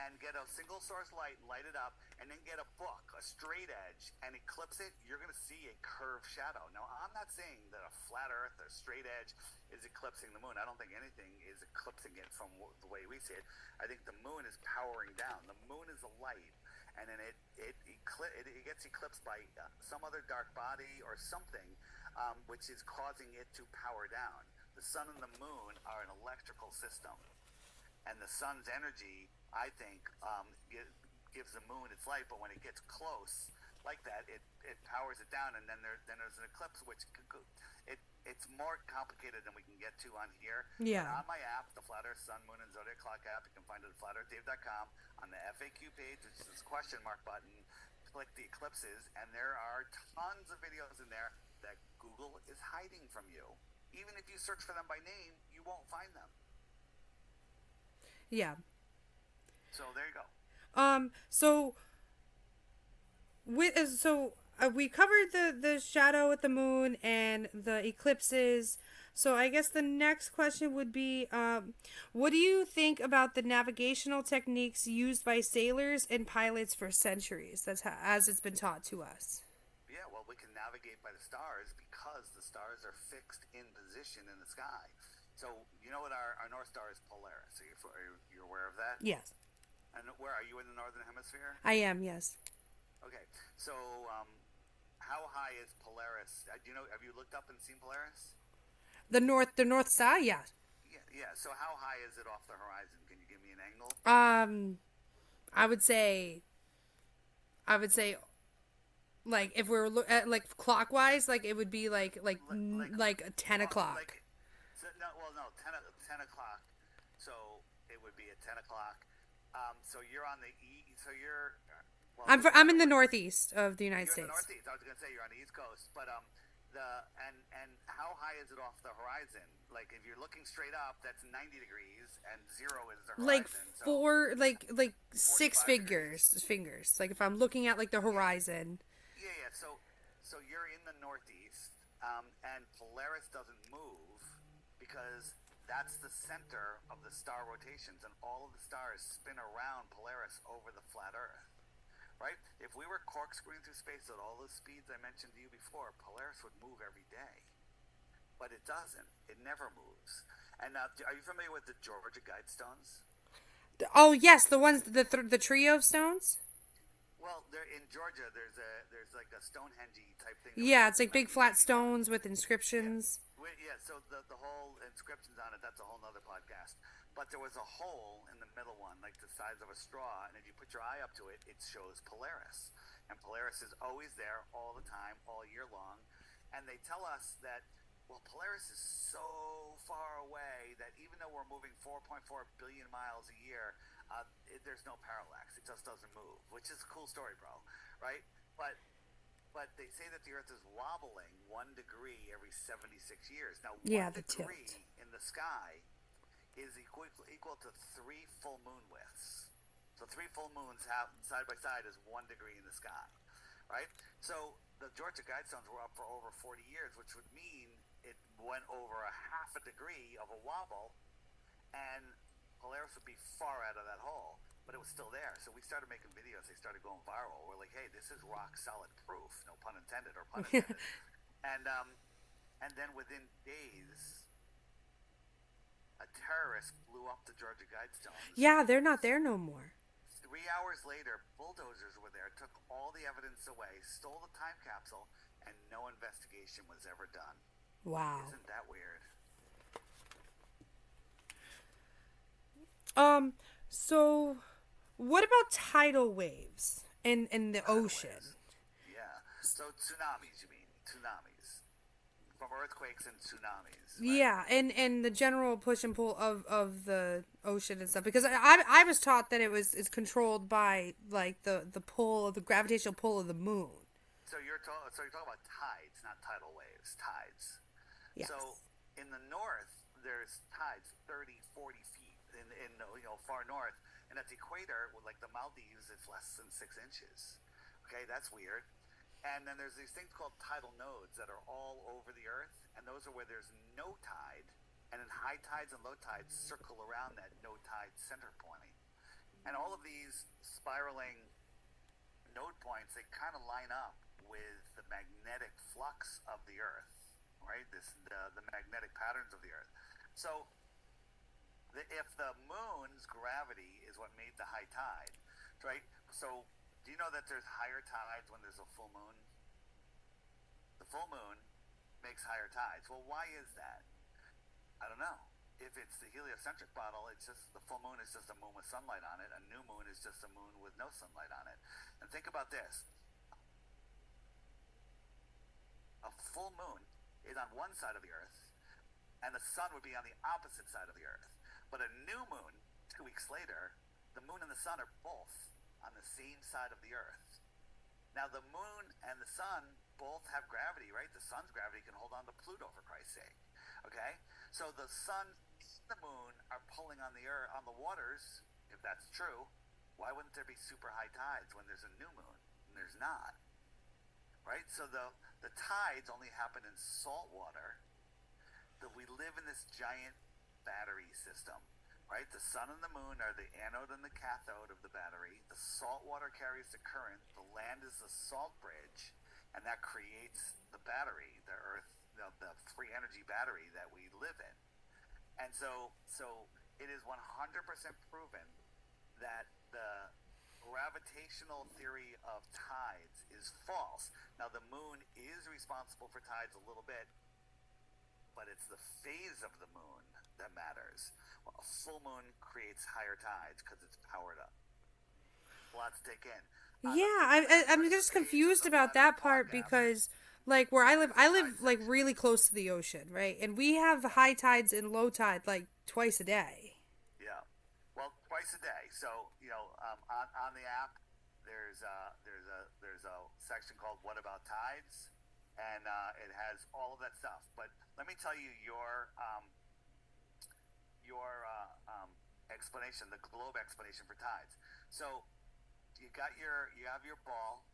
and get a single source light, light it up, and then get a book, a straight edge, and eclipse it, you're going to see a curved shadow. Now, I'm not saying that a flat Earth or straight edge is eclipsing the moon. I don't think anything is eclipsing it from the way we see it. I think the moon is powering down. The moon is a light, and then it gets eclipsed by some other dark body or something, which is causing it to power down. The sun and the moon are an electrical system, and the sun's energy, I think, gives the moon its light. But when it gets close like that, it powers it down, and then there's an eclipse, which it's more complicated than we can get to on here. Yeah. But on my app, the Flat Earth Sun, Moon, and Zodiac Clock app, you can find it at flatearthdave.com. On the FAQ page, which is this question mark button, click the eclipses, and there are tons of videos in there that Google is hiding from you. Even if you search for them by name, you won't find them. yeah. So there you go. So we covered the shadow at the moon and the eclipses. So I guess the next question would be, what do you think about the navigational techniques used by sailors and pilots for centuries? That's as it's been taught to us. Yeah, well, we can navigate by the stars because the stars are fixed in position in the sky. So you know what our North Star is Polaris. You're aware of that? Yes. And where are you in the northern hemisphere? I am, yes. Okay, so how high is Polaris? Have you looked up and seen Polaris? The North Star, yeah. Yeah. So how high is it off the horizon? Can you give me an angle? I would say, like if we were at like clockwise, like it would be like 10 o'clock. No, 10 o'clock. So it would be at 10 o'clock. So you're on the e. So you're well. It I'm doesn't I'm matter in the where northeast of the United you're in the States. Northeast. I was gonna say you're on the East Coast, but the and how high is it off the horizon? Like if you're looking straight up, that's 90 degrees, and zero is the Like horizon. So four, like six 45 degrees. fingers. Like if I'm looking at like the Yeah, horizon. yeah. So you're in the Northeast, and Polaris doesn't move because that's the center of the star rotations, and all of the stars spin around Polaris over the flat Earth. Right? If we were corkscrewing through space at all those speeds I mentioned to you before, Polaris would move every day. But it doesn't. It never moves. And now, are you familiar with the Georgia Guidestones? Oh yes, the ones the trio of stones. Well, there in Georgia, there's like a Stonehenge type thing that was Yeah, built it's in like big flat 1985. stones with Yeah, inscriptions. yeah. So the whole inscriptions on it, that's a whole nother podcast. But there was a hole in the middle one, like the size of a straw, and if you put your eye up to it, it shows Polaris. And Polaris is always there all the time, all year long. And they tell us that, well, Polaris is so far away that even though we're moving 4.4 billion miles a year, there's no parallax. It just doesn't move, which is a cool story, bro. Right? But they say that the Earth is wobbling 1 degree every 76 years. Now, Yeah, one the tilt. degree in the sky is equal to three full moon widths. So three full moons have side by side is 1 degree in the sky, right? So the Georgia Guidestones were up for over 40 years, which would mean it went over a half a degree of a wobble, and Polaris would be far out of that hole, but it was still there. So we started making videos. They started going viral. We're like, hey, this is rock solid proof. No pun intended or pun intended. And then within days, a terrorist blew up the Georgia Guidestones. Yeah, they're not there no more. 3 hours later, bulldozers were there, took all the evidence away, stole the time capsule, and no investigation was ever done. Wow. Isn't that weird? Um, so what about tidal waves in the Tidal ocean? waves. Yeah. So tsunamis, you mean? Tsunamis. From earthquakes and tsunamis, right? Yeah, and the general push and pull of the ocean and stuff, because I was taught that it's controlled by like the pull of the gravitational pull of the moon. So you're talking about tides, not tidal waves. Tides. Yes. So in the north, there's tides 30, 40 feet in far north, and at the equator, like the Maldives, it's less than 6 inches. Okay, that's weird. And then there's these things called tidal nodes that are all over the earth, and those are where there's no tide, and then high tides and low tides circle around that no tide center point. And all of these spiraling node points, they kind of line up with the magnetic flux of the earth, right? The magnetic patterns of the earth. So if the moon's gravity is what made the high tide, right? So do you know that there's higher tides when there's a full moon? The full moon makes higher tides. Well, why is that? I don't know. If it's the heliocentric model, it's just the full moon is just a moon with sunlight on it. A new moon is just a moon with no sunlight on it. And think about this. A full moon is on one side of the earth, and the sun would be on the opposite side of the earth. But a new moon, 2 weeks later, the moon and the sun are both on the same side of the earth. Now, the moon and the sun both have gravity, right? The sun's gravity can hold on to Pluto, for Christ's sake. Okay? So the sun and the moon are pulling on the earth, on the waters. If that's true, why wouldn't there be super high tides when there's a new moon? And there's not. Right? So the tides only happen in salt water. That we live in this giant battery system. Right? The sun and the moon are the anode and the cathode of the battery. The salt water carries the current. The land is the salt bridge, and that creates the battery, the earth, the free energy battery that we live in. And so it is 100% proven that the gravitational theory of tides is false. Now, the moon is responsible for tides a little bit, but it's the phase of the moon that matters. Well, a full moon creates higher tides because it's powered up. Lots to take in. Yeah, I'm just confused about that part because like where I live like really close to the ocean, right? And we have high tides and low tide like twice a day. Yeah. Well, twice a day. So on the app, there's a section called "What About Tides," and it has all of that stuff. But let me tell you your explanation, the globe explanation for tides. So you have your ball,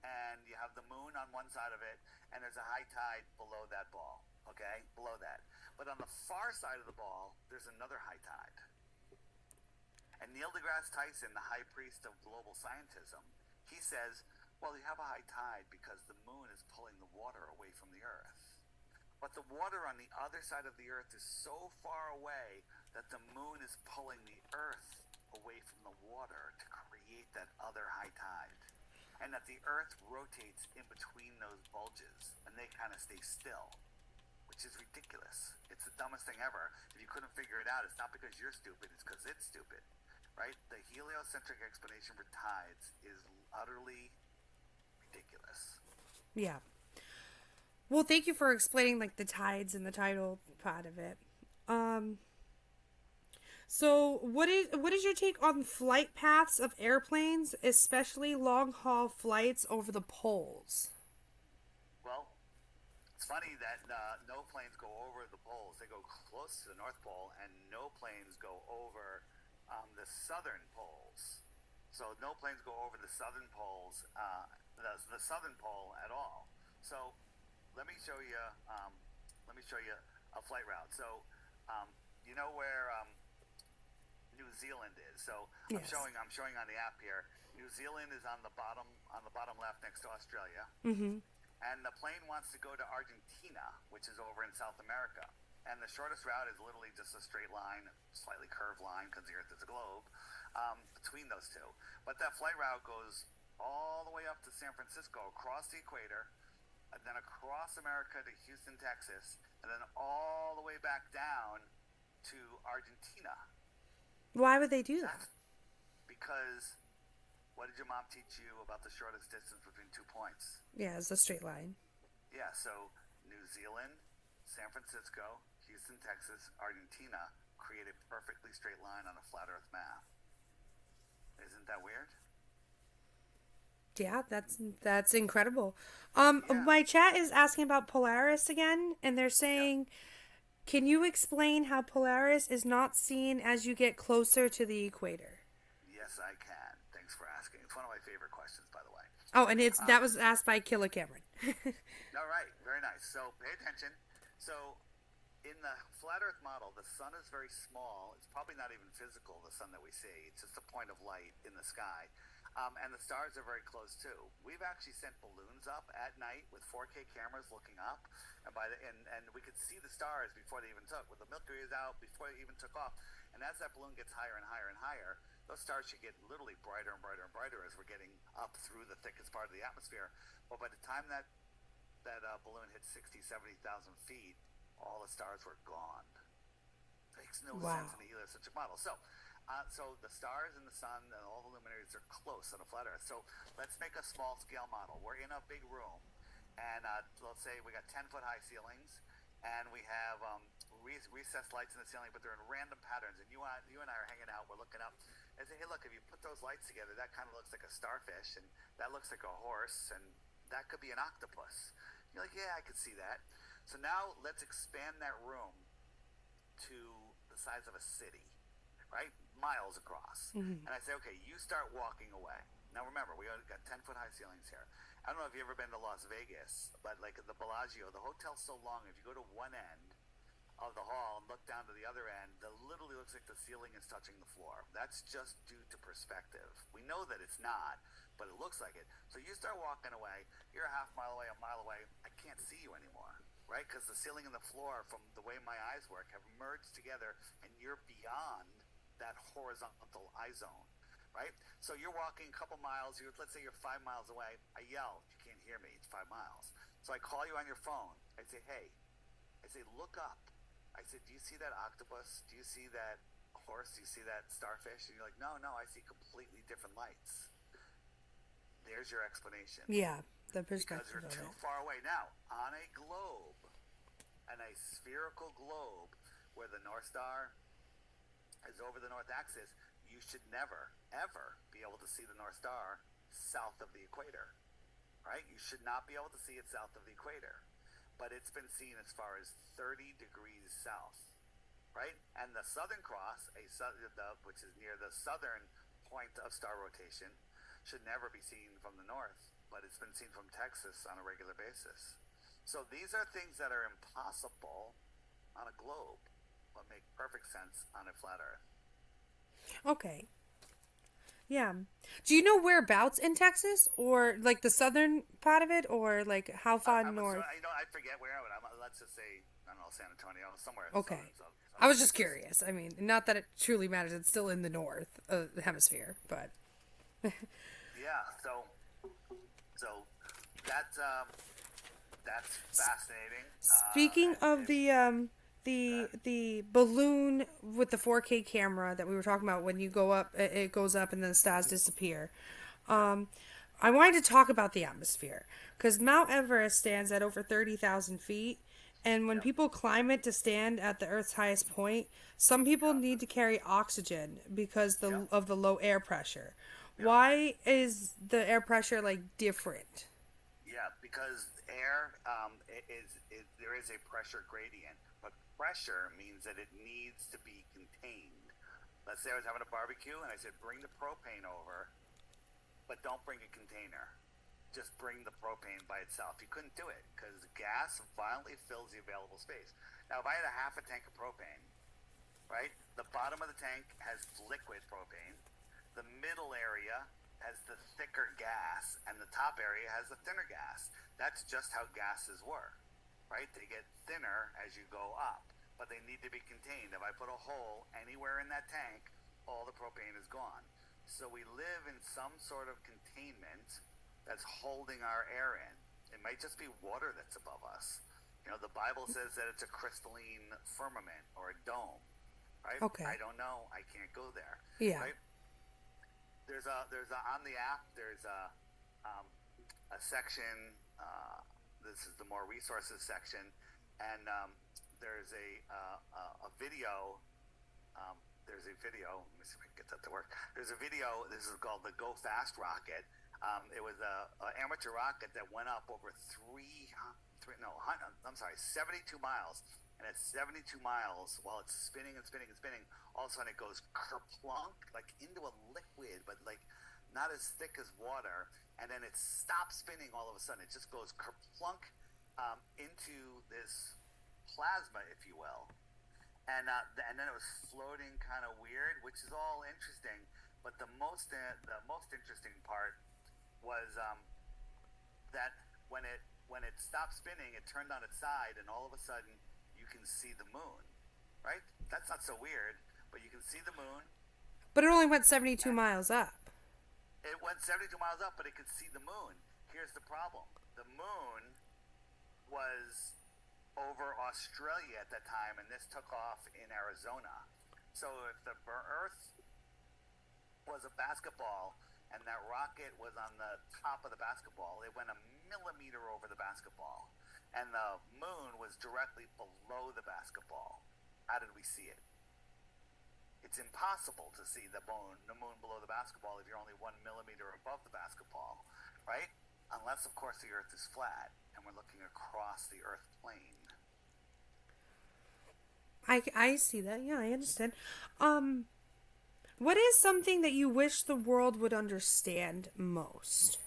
and you have the moon on one side of it, and there's a high tide below that ball. Okay, below that. But on the far side of the ball, there's another high tide. And Neil deGrasse Tyson, the high priest of global scientism, he says, well, you have a high tide because the moon is pulling the water away from the earth. But the water on the other side of the earth is so far away that the moon is pulling the earth away from the water to create that other high tide. And that the earth rotates in between those bulges, and they kind of stay still, which is ridiculous. It's the dumbest thing ever. If you couldn't figure it out, it's not because you're stupid, it's because it's stupid, right? The heliocentric explanation for tides is utterly ridiculous. Yeah. Well, thank you for explaining like the tides and the tidal part of it. So what is your take on flight paths of airplanes, especially long haul flights over the poles? Well, it's funny that no planes go over the poles. They go close to the North Pole, and no planes go over the southern poles. So no planes go over the southern poles, the southern pole at all. So let me show you. Let me show you a flight route. So you know where New Zealand is. So Yes. I'm showing on the app here. New Zealand is on the bottom left next to Australia. Mm-hmm. And the plane wants to go to Argentina, which is over in South America. And the shortest route is literally just a straight line, slightly curved line because the Earth is a globe, between those two. But that flight route goes all the way up to San Francisco, across the equator, and then across America to Houston, Texas, and then all the way back down to Argentina. Why would they do that? Because what did your mom teach you about the shortest distance between 2 points? Yeah, it's a straight line. Yeah, so New Zealand, San Francisco, Houston, Texas, Argentina create a perfectly straight line on a flat Earth map. Isn't that weird? Yeah, that's incredible. Yeah. My chat is asking about Polaris again, and they're Yeah. saying, can you explain how Polaris is not seen as you get closer to the equator? Yes, I can. Thanks for asking. It's one of my favorite questions, by the way. Oh, and that was asked by Killer Cameron. All right, very nice. So pay attention. So in the flat Earth model, the sun is very small. It's probably not even physical, the sun that we see. It's just a point of light in the sky. And the stars are very close too. We've actually sent balloons up at night with 4K cameras looking up, and we could see the stars before they even took. When the Milky Way is out, before they even took off. And as that balloon gets higher and higher and higher, those stars should get literally brighter and brighter and brighter as we're getting up through the thickest part of the atmosphere. But by the time that balloon hits 60, 70,000 feet, all the stars were gone. Makes no Wow. sense in the heliocentric model. So the stars and the sun and all the luminaries are close on a flat Earth. So let's make a small scale model. We're in a big room, and let's say we got 10-foot high ceilings, and we have recessed lights in the ceiling, but they're in random patterns. And you and I are hanging out. We're looking up. I say, hey, look, if you put those lights together, that kind of looks like a starfish, and that looks like a horse, and that could be an octopus. You're like, yeah, I could see that. So now let's expand that room to the size of a city, right? Miles across. Mm-hmm. And I say, okay, you start walking away. Now remember, we got 10-foot high ceilings here. I don't know if you've ever been to Las Vegas, but like the Bellagio, the hotel's so long, if you go to one end of the hall and look down to the other end, it literally looks like the ceiling is touching the floor. That's just due to perspective. We know that it's not, but it looks like it. So you start walking away, you're a half mile away, a mile away, I can't see you anymore, right? Because the ceiling and the floor, from the way my eyes work, have merged together, and you're beyond that horizontal eye zone, right? So you're walking a couple miles, let's say you're 5 miles away, I yell, you can't hear me, it's 5 miles. So I call you on your phone, I say, hey, I say, look up. I said, do you see that octopus? Do you see that horse? Do you see that starfish? And you're like, no, I see completely different lights. There's your explanation. Yeah, the Because perspective you're of too it. far away. Now, on a globe, on a spherical globe, where the North Star is over the North axis, you should never, ever be able to see the North Star south of the equator, right? You should not be able to see it south of the equator. But it's been seen as far as 30 degrees south, right? And the Southern Cross, which is near the southern point of star rotation, should never be seen from the north, but it's been seen from Texas on a regular basis. So these are things that are impossible on a globe, but make perfect sense on a flat Earth. Okay. Yeah. Do you know whereabouts in Texas, or like the southern part of it, or like how far north? I forget where, but let's just say, I don't know, San Antonio, somewhere in the Okay. I southern was just Texas. curious. I mean, not that it truly matters. It's still in the north hemisphere, but Yeah, so that's that's fascinating. speaking of the balloon with the 4K camera that we were talking about, when you go up, it goes up and then the stars disappear. Um, I wanted to talk about the atmosphere because Mount Everest stands at over 30,000 feet. And when Yeah, people climb it to stand at the Earth's highest point, some people yeah, need to carry oxygen because yeah, of the low air pressure. yeah. Why is the air pressure like different? Yeah, because air there is a pressure gradient, but pressure means that it needs to be contained. Let's say I was having a barbecue and I said, bring the propane over, but don't bring a container. Just bring the propane by itself. You couldn't do it because gas violently fills the available space. Now, if I had a half a tank of propane, right, the bottom of the tank has liquid propane, the middle area has the thicker gas, and the top area has the thinner gas. That's just how gases work, right? They get thinner as you go up, but they need to be contained. If I put a hole anywhere in that tank, all the propane is gone. So we live in some sort of containment that's holding our air in. It might just be water that's above us. You know, the Bible says that it's a crystalline firmament or a dome, right? Okay. I don't know. I can't go there, Yeah. right? There's a on the app. There's a section. This is the more resources section, and there's a video. There's a video. Let me see if I can get that to work. There's a video. This is called the Go Fast rocket. It was an amateur rocket that went up over 72 miles. And at 72 miles, while it's spinning and spinning and spinning, all of a sudden it goes kerplunk, like into a liquid, but like not as thick as water. And then it stops spinning all of a sudden. It just goes kerplunk into this plasma, if you will. And then it was floating kind of weird, which is all interesting. But the most interesting part was that when it stopped spinning, it turned on its side, and all of a sudden you can see the moon, right? That's not so weird, but you can see the moon. But it only went 72 miles up. It went 72 miles up, but it could see the moon. Here's the problem. The moon was over Australia at that time, and this took off in Arizona. So if the Earth was a basketball and that rocket was on the top of the basketball, it went a millimeter over the basketball. And the moon was directly below the basketball. How did we see it? It's impossible to see the moon below the basketball if you're only 1 millimeter above the basketball, right? Unless, of course, the Earth is flat and we're looking across the Earth plane. I see that. Yeah, I understand. What is something that you wish the world would understand most?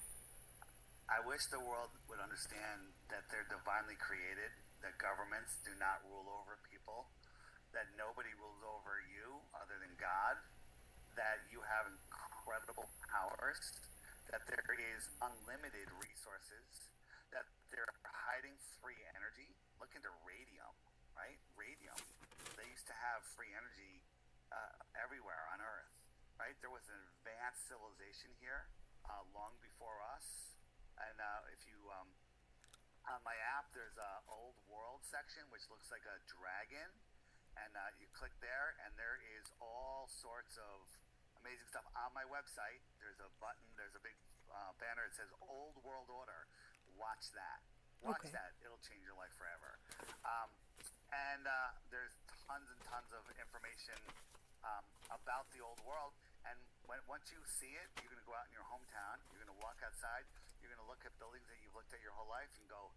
I wish the world would understand that they're divinely created, that governments do not rule over people, that nobody rules over you other than God, that you have incredible powers, that there is unlimited resources, that they're hiding free energy. Look into radium, right? Radium. They used to have free energy everywhere on Earth, right? There was an advanced civilization here long before us. And if you on my app, there's a old world section which looks like a dragon, and you click there, and there is all sorts of amazing stuff on my website. There's a button, there's a big banner that says Old World Order. Watch that. Watch that. It'll change your life forever. And there's tons and tons of information about the old world. And once you see it, you're going to go out in your hometown. You're going to walk outside. You're going to look at buildings that you've looked at your whole life and go,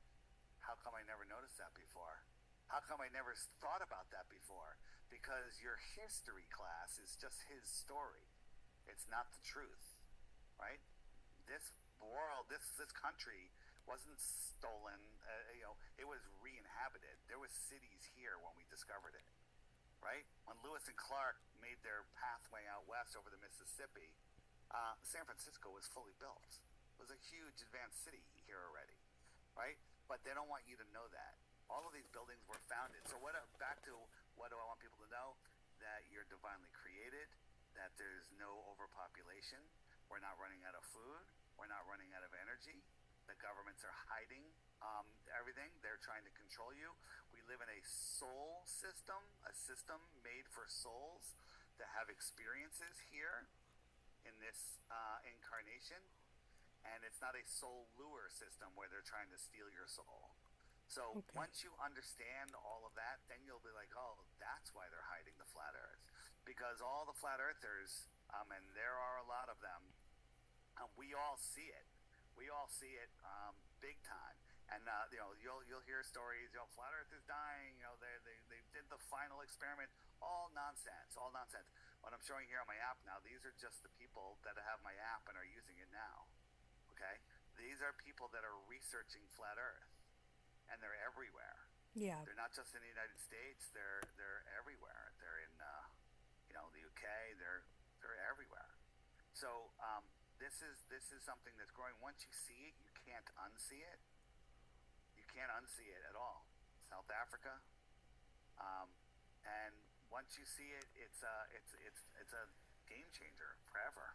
how come I never noticed that before? How come I never thought about that before? Because your history class is just his story. It's not the truth, right? This world, this country wasn't stolen. It was re-inhabited. There was cities here when we discovered it, right? When Lewis and Clark made their pathway out west over the Mississippi, San Francisco was fully built. It was a huge advanced city here already, right? But they don't want you to know that. All of these buildings were founded. So back to what do I want people to know? That you're divinely created, that there's no overpopulation, we're not running out of food, we're not running out of energy, the governments are hiding everything, they're trying to control you. We live in a soul system, a system made for souls that have experiences here in this incarnation, and it's not a soul lure system where they're trying to steal your soul. So Okay. once you understand all of that, then you'll be like, oh, that's why they're hiding the flat earth. Because all the flat earthers, and there are a lot of them, we all see it. We all see it big time. And you'll hear stories. Flat Earth is dying. They did the final experiment. All nonsense. All nonsense. What I'm showing here on my app now, these are just the people that have my app and are using it now. Okay, these are people that are researching flat Earth, and they're everywhere. Yeah. They're not just in the United States. They're everywhere. They're in the UK. They're everywhere. So this is something that's growing. Once you see it, you can't unsee it. You can't unsee it at all. South Africa, and once you see it, it's a game changer forever.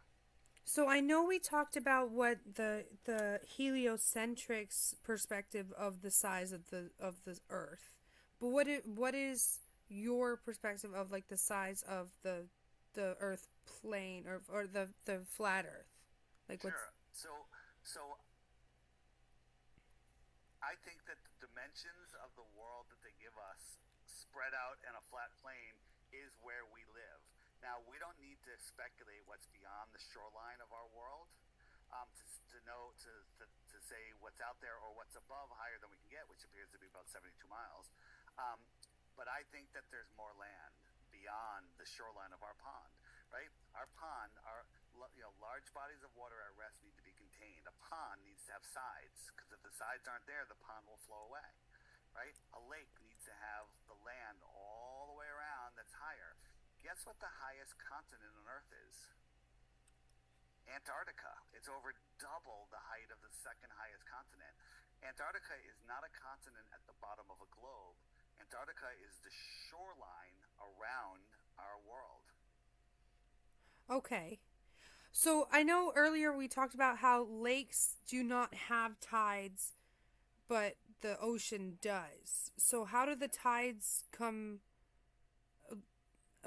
So I know we talked about what the heliocentric perspective of the size of the Earth, but what is your perspective of like the size of the Earth plane or the flat Earth? Like what's Sure. So I think that the dimensions of the world that they give us spread out in a flat plane is where we live. Now, we don't need to speculate what's beyond the shoreline of our world to know, to say what's out there or what's above higher than we can get, which appears to be about 72 miles. Um, but I think that there's more land beyond the shoreline of our pond, right? Our pond, large bodies of water at rest need to be contained. A pond needs to have sides, because if the sides aren't there, the pond will flow away, right? A lake needs to have the land all the way around that's higher. Guess what the highest continent on Earth is? Antarctica. It's over double the height of the second highest continent. Antarctica is not a continent at the bottom of a globe. Antarctica is the shoreline around our world. okay? So I know earlier we talked about how lakes do not have tides, but the ocean does. So how do the tides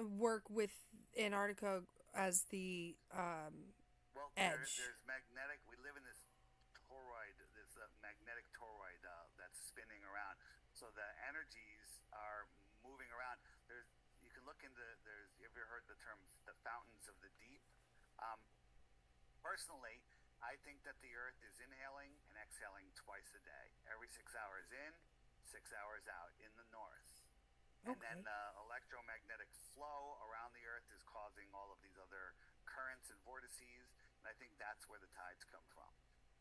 work with Antarctica as the Well, edge? there's magnetic. We live in this toroid, this magnetic toroid that's spinning around. So the energies are moving around. You can look into. You ever heard the term the fountains of the deep? Um, Personally, I think that the Earth is inhaling and exhaling twice a day. Every 6 hours in, 6 hours out in the north. And Okay. then the electromagnetic flow around the Earth is causing all of these other currents and vortices. And I think that's where the tides come from.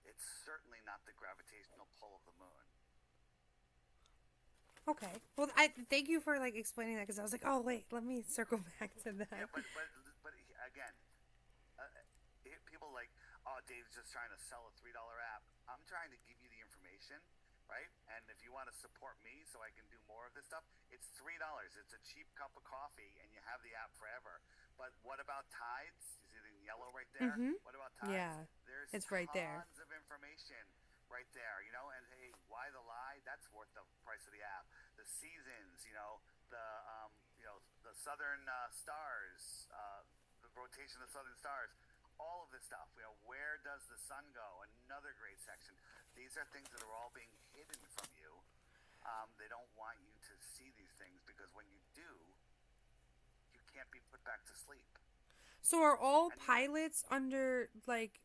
It's certainly not the gravitational pull of the moon. Okay. Well, I thank you for like explaining that because I was like, oh wait, let me circle back to that. Yeah, but again, uh, people like, oh, Dave's just trying to sell a $3 app. I'm trying to give you the information, right? And if you want to support me so I can do more of this stuff, it's $3. It's a cheap cup of coffee, and you have the app forever. But what about tides? You see the yellow right there? Mm-hmm. What about tides? Yeah, There's it's right there. tons of information right there, and hey, why the lie? That's worth the price of the app. The seasons, the southern stars, the rotation of the southern stars, all of this stuff. Where does the sun go? Another great section. These are things that are all being hidden from you. They don't want you to see these things because when you do, you can't be put back to sleep. So are all And pilots under like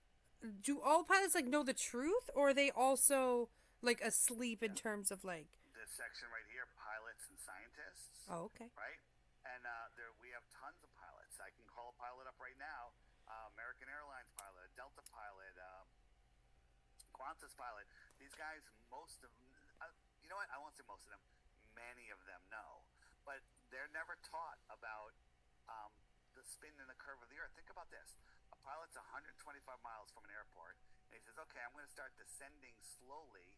do all pilots like know the truth or are they also like asleep in yeah, terms of like this section right here, pilots and scientists, oh okay. right? And there we have tons of pilots. I can call a pilot up right now, American Airlines pilot, a Delta pilot, Qantas pilot. These guys, most of them, you know what? I won't say most of them. Many of them know, but they're never taught about um, the spin and the curve of the Earth. Think about this: a pilot's 125 miles from an airport, and he says, "Okay, I'm going to start descending slowly."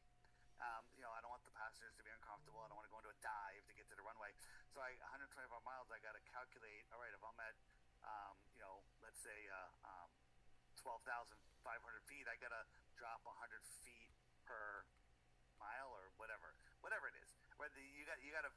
I don't want the passengers to be uncomfortable. I don't want to go into a dive to get to the runway. So 125 miles, I got to calculate. All right, if I'm at, let's say 12,500 feet, I got to drop 100 feet per mile or whatever it is. Whether you got to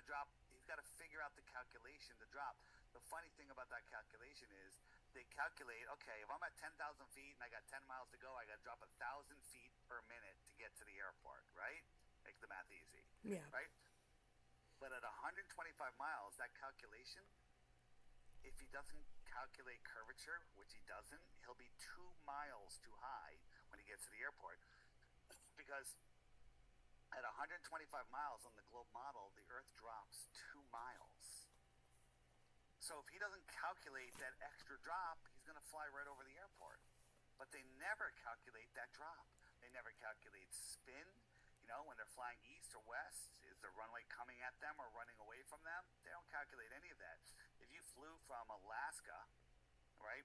drop. You've got to figure out the calculation to drop. The funny thing about that calculation is they calculate. Okay, if I'm at 10,000 feet and I got 10 miles to go, I got to drop 1,000 feet per minute to get to the airport. Right? Make the math easy. Yeah. Right? But at 125 miles, that calculation, if he doesn't calculate curvature, which he doesn't, he'll be 2 miles too high when he gets to the airport because at 125 miles on the globe model, the Earth drops 2 miles. So if he doesn't calculate that extra drop, he's going to fly right over the airport. But they never calculate that drop. They never calculate spin. When they're flying east or west, is the runway coming at them or running away from them? They don't calculate any of that. If you flew from Alaska, right,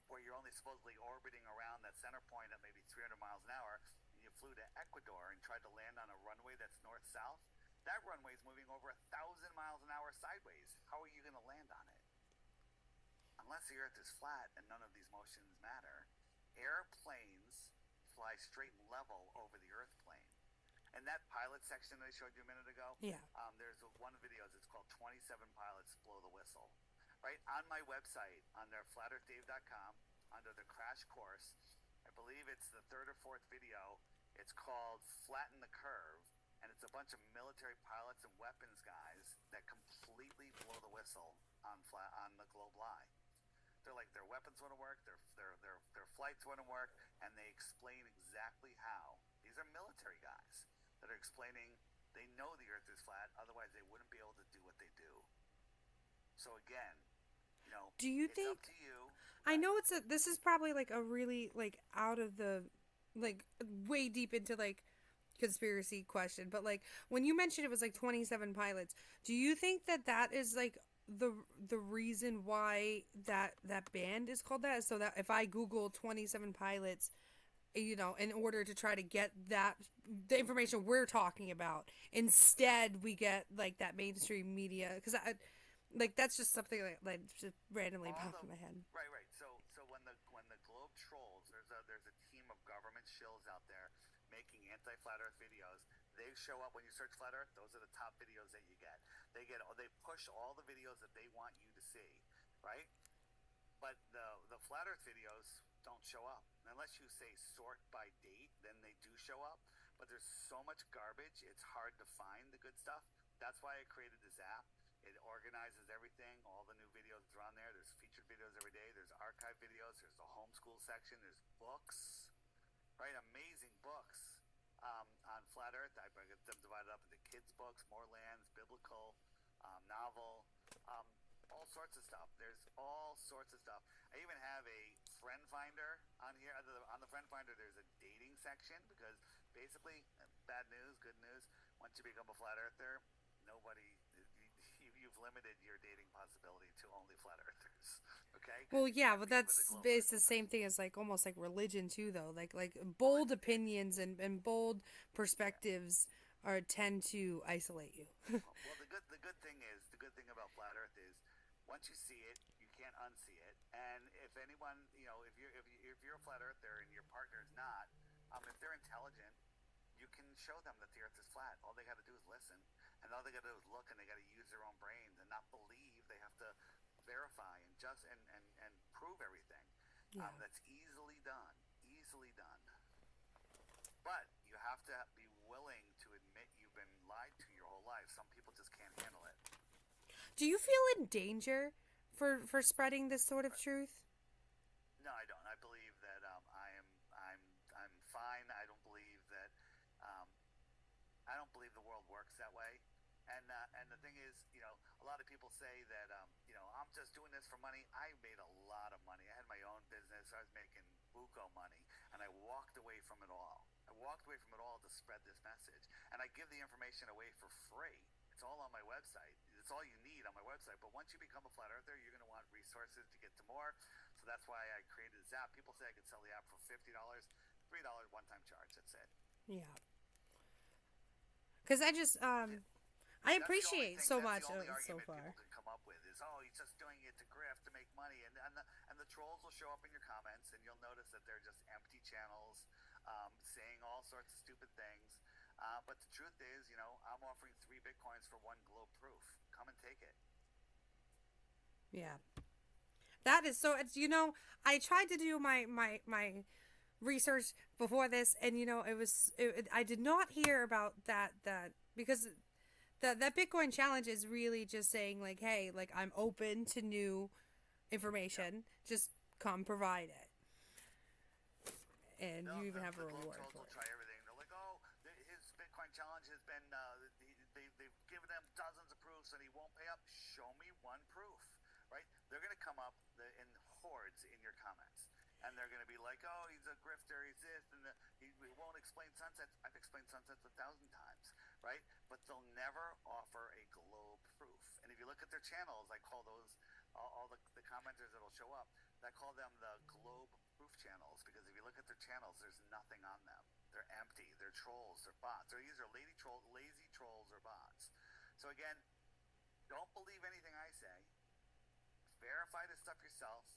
where you're only supposedly orbiting around that center point at maybe 300 miles an hour, and you flew to Ecuador and tried to land on a runway that's north-south, that runway is moving over 1,000 miles an hour sideways. How are you going to land on it? Unless the Earth is flat and none of these motions matter, airplanes fly straight and level over the Earth plane. And that pilot section that I showed you a minute ago, Yeah. there's one video. It's called 27 Pilots Blow the Whistle. Right on my website, under flatearthdave.com, under the crash course, I believe it's the third or fourth video. It's called Flatten the Curve, and it's a bunch of military pilots and weapons guys that completely blow the whistle on the globe lie. They're like their weapons wouldn't work, their flights wouldn't work, and they explain exactly how. These are military guys that are explaining they know the Earth is flat, otherwise they wouldn't be able to do what they do. So again, Do you it's think up to you. I know this is probably like a really like out of the like way deep into like conspiracy question, but like when you mentioned it was like 27 pilots, do you think that is like the reason why that band is called that? So that if I Google 27 pilots, in order to try to get the information we're talking about, instead we get like that mainstream media because I like that's just something like just randomly popped in my head. Right. So when the globe trolls, there's a team of government shills out there making anti-flat Earth videos. They show up when you search flat Earth. Those are the top videos that you get. They push all the videos that they want you to see, right? But the flat Earth videos don't show up unless you say sort by date. Then they do show up. But there's so much garbage, it's hard to find the good stuff. That's why I created this app. It organizes everything. All the new videos are on there. There's featured videos every day. There's archive videos. There's the homeschool section. There's books, right? Amazing books on flat Earth. I get them divided up into kids' books, more lands, biblical, novel, all sorts of stuff. There's all sorts of stuff. I even have a friend finder on here. On the friend finder, there's a dating section because basically, bad news, good news. Once you become a flat earther, you've limited your dating possibility to only flat earthers. Okay. Well, yeah, but that's it's the globalists. same thing as like almost like religion too, though. Like bold opinions and bold Yeah. perspectives are tend to isolate you. Well, the good thing about flat Earth is, once you see it, you can't unsee it. And if anyone, if you're a flat earther and your partner's not, if they're intelligent, you can show them that the Earth is flat. All they got to do is listen, and all they got to do is look, and they got to use their own brains and not believe they have to verify and prove everything. Yeah. That's easily done. Easily done. But you have to be willing to admit you've been lied to your whole life. Some people just can't handle it. Do you feel in danger for spreading this sort of truth? No, I don't. I believe that I'm fine. Um, I don't believe the world works that way. And the thing is, a lot of people say that I'm just doing this for money. I made a lot of money. I had my own business. I was making buco money, and I walked away from it all. I walked away from it all to spread this message, and I give the information away for free. It's all on my website. It's all you need on my website. But once you become a flat earther, you're going to want resources to get to more. So that's why I created this app. People say I could sell the app for $50, $3 one-time charge. That's it. Yeah. Because I just I That's the only appreciate thing. so That's much the only so argument people far. can come up with is, oh, he's just doing it to grift to make money, and the trolls will show up in your comments, and you'll notice that they're just empty channels, saying all sorts of stupid things. But the truth is, I'm offering 3 Bitcoins for 1 globe proof. Come and take it. Yeah. That is so. It's I tried to do my research before this, and I did not hear about that because that Bitcoin challenge is really just saying like, hey, like I'm open to new information. Just come provide it, and No, you even have a the globe reward trolls for will it. try everything. They're like, oh, his Bitcoin challenge has been, they've given him dozens of proofs, and he won't pay up. Show me one proof, right? They're going to come up in hordes in your comments. And they're going to be like, oh, he's a grifter, he's this, and he won't explain sunsets. I've explained sunsets 1,000 times, right? But they'll never offer a globe proof. And if you look at their channels, I call those, all the commenters that'll show up, I call them the globe proof channels, because if you look at their channels, there's nothing on them. They're empty. They're trolls. They're bots. They're either lazy trolls or bots. So again, don't believe anything I say. Verify this stuff yourself.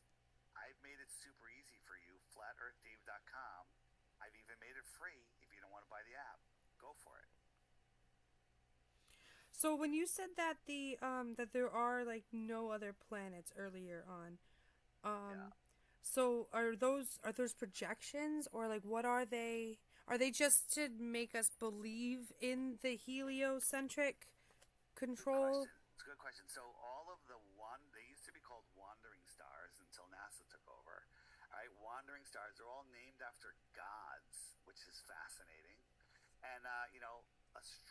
I've made it super easy for you, flatearthdave.com. I've even made it free if you don't want to buy the app. Go for it. So when you said that that there are like no other planets earlier on, Yeah. so are those projections, or like what are they? Are they just to make us believe in the heliocentric Good control? question. It's a good question. So all of they used to be called wandering stars until NASA took over. All right, wandering stars are all named after gods, which is fascinating. And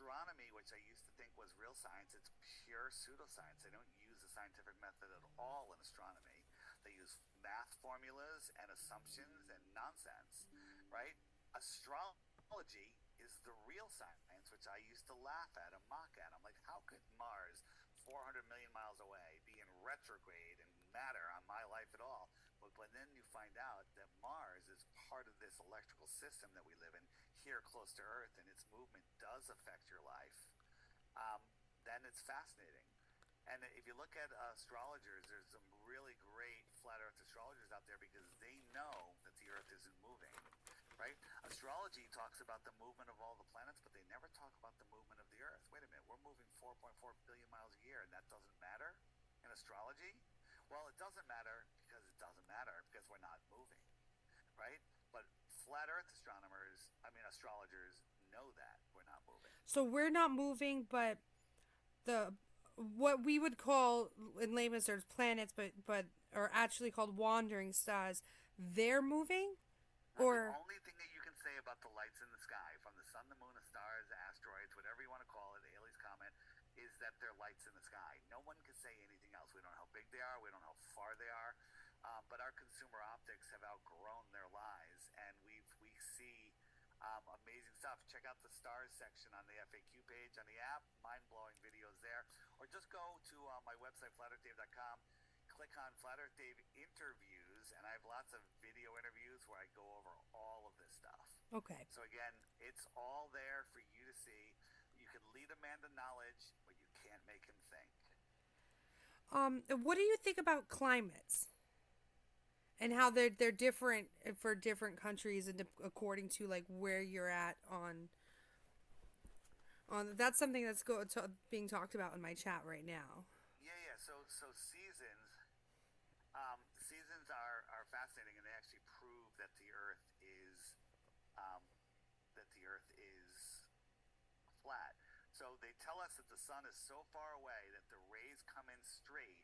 astronomy, which I used to think was real science, it's pure pseudoscience. They don't use the scientific method at all in astronomy. They use math formulas and assumptions and nonsense, right? Astrology is the real science, which I used to laugh at and mock at. I'm like, how could Mars, 400 million miles away, be in retrograde and matter on my life at all? But then you find out that Mars is part of this electrical system that we live in here close to Earth, and its movement does affect your life. Then it's fascinating. And if you look at astrologers, there's some really great flat Earth astrologers out there because they know that the Earth isn't moving, right? Astrology talks about the movement of all the planets, but they never talk about the movement of the Earth. Wait a minute, we're moving 4.4 billion miles a year, and that doesn't matter in astrology? Well, it doesn't matter because we're not moving, right? But flat Earth astrologers know that we're not moving. So we're not moving, but the what we would call in layman's terms planets, but are actually called wandering stars. They're moving, The or only thing that you can say about the lights in the sky, from the sun, the moon, the stars, asteroids, whatever you want to call it, Ailey's comet, is that they're lights in the sky. No one can say anything else. We don't know how big they are. We don't know how far they are. But our consumer optics have outgrown their lives, and we see amazing stuff. Check out the stars section on the FAQ page on the app. Mind-blowing videos there. Or just go to my website, flatearthdave.com. Click on Flat Earth Dave interviews, and I have lots of video interviews where I go over all of this stuff. okay. So again, it's all there for you to see. You can lead a man to knowledge, but you can't make him think. What do you think about climates and how they're different for different countries and according to like where you're at on that's something that's being talked about in my chat right now. Yeah. So seasons are fascinating, and they actually prove um, that the Earth is flat. So they tell us that the sun is so far away that the rays come in straight,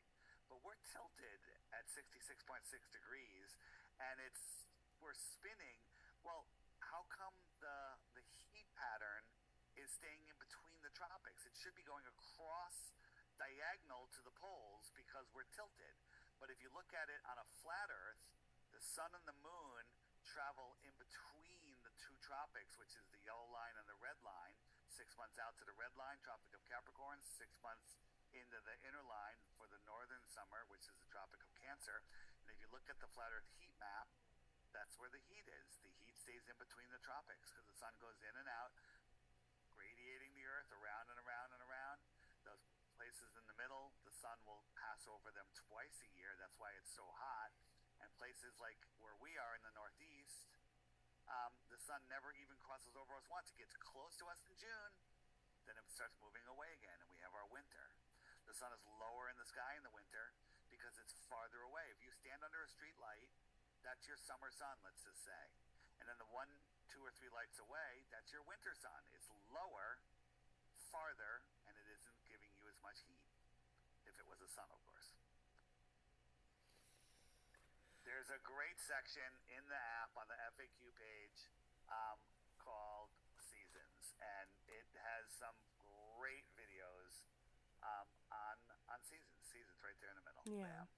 but we're tilted at 66.6 degrees, and we're spinning. Well, how come the heat pattern is staying in between the tropics? It should be going across diagonal to the poles because we're tilted. But if you look at it on a flat Earth, the sun and the moon travel in between the two tropics, which is the yellow line and the red line. 6 months out to the red line, Tropic of Capricorn, 6 months into the inner line for the northern summer, which is the Tropic of Cancer. And if you look at the flat Earth heat map, that's where the heat is. The heat stays in between the tropics because the sun goes in and out, radiating the Earth around and around and around. Those places in the middle, the sun will pass over them twice a year. That's why it's so hot. And places like where we are in the Northeast, the sun never even crosses over us once. It gets close to us in June, then it starts moving away again, and we have our winter. The sun is lower in the sky in the winter because it's farther away. If you stand under a street light, that's your summer sun, let's just say. And then the 1, 2, or 3 lights away, that's your winter sun. It's lower, farther, and it isn't giving you as much heat. If it was a sun, of course. There's a great section in the app on the FAQ page called Seasons, and it has some great videos on seasons. Seasons right there in the middle. Yeah.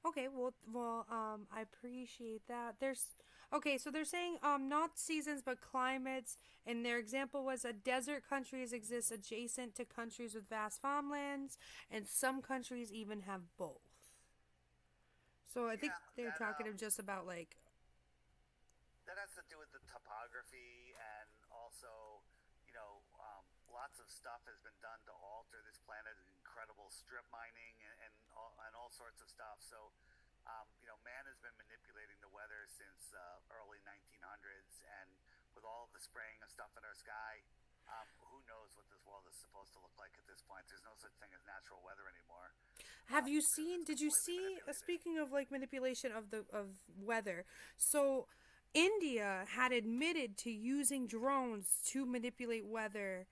Okay, well, I appreciate that. So they're saying, not seasons, but climates, and their example was desert countries exist adjacent to countries with vast farmlands, and some countries even have both. So I think they're talking just about, like... That has to do with the topography, and also, lots of stuff has been done to alter this planet, incredible strip mining and all sorts of stuff. So, man has been manipulating the weather since early 1900s, and with all of the spraying of stuff in our sky, who knows what this world is supposed to look like at this point. There's no such thing as natural weather anymore. Did you see, speaking of like manipulation of weather, so India had admitted to using drones to manipulate weather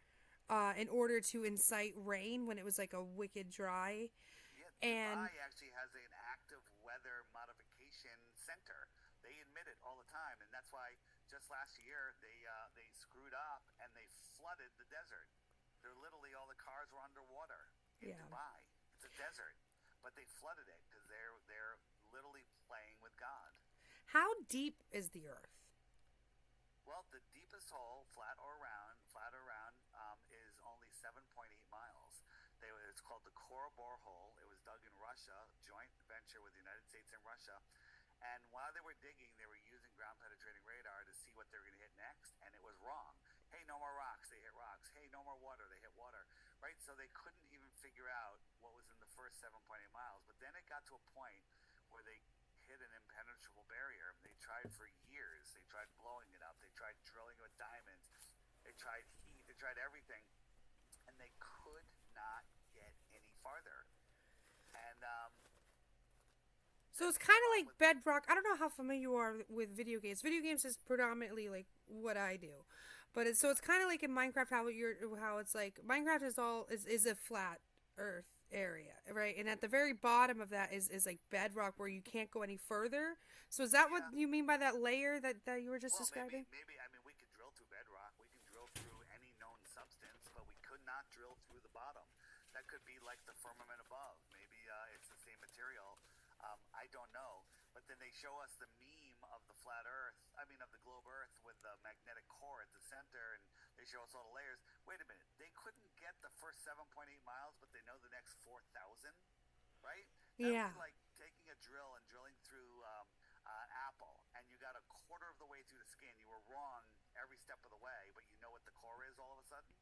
in order to incite rain when it was like a wicked dry. Yeah, Dubai actually has an active weather modification center. They admit it all the time, and that's why just last year they screwed up and they flooded the desert. They're literally, all the cars were underwater in Dubai. It's a desert, but they flooded it because they're literally playing with God. How deep is the Earth? Well, the deepest hole, flat or round, is only 7.8 miles. It's called the Core Borehole. It was dug in Russia, joint venture with the United States and Russia. And while they were digging, they were using ground penetrating radar to see what they were going to hit next, and it was wrong. Hey, no more rocks. They hit rocks. Hey, no more water. They hit water. Right? So they couldn't even figure out what was in the first 7.8 miles. But then it got to a point where they hit an impenetrable barrier. They tried for years. They tried blowing it up. They tried drilling it with diamonds. They tried heat. They tried everything. And they could not get any farther. And so it's kind of like bedrock. I don't know how familiar you are with video games. Video games is predominantly like what I do, but it's kind of like in Minecraft how it's like Minecraft is a flat Earth area, right? And at the very bottom of that is like bedrock where you can't go any further. So is that what you mean by that layer that you were just describing? Maybe. I mean, we could drill through bedrock. We can drill through any known substance, but we could not drill through the bottom. That could be like the firmament above. Maybe it's the same material. I don't know. But then they show us the meme of the flat Earth, of the globe Earth with the magnetic core at the center, and they show us all the layers. Wait a minute. They couldn't get the first 7.8 miles, but they know the next 4,000, right? That would be like taking a drill and drilling through an apple, and you got a quarter of the way through the skin. You were wrong every step of the way, but you know what the core is all of a sudden?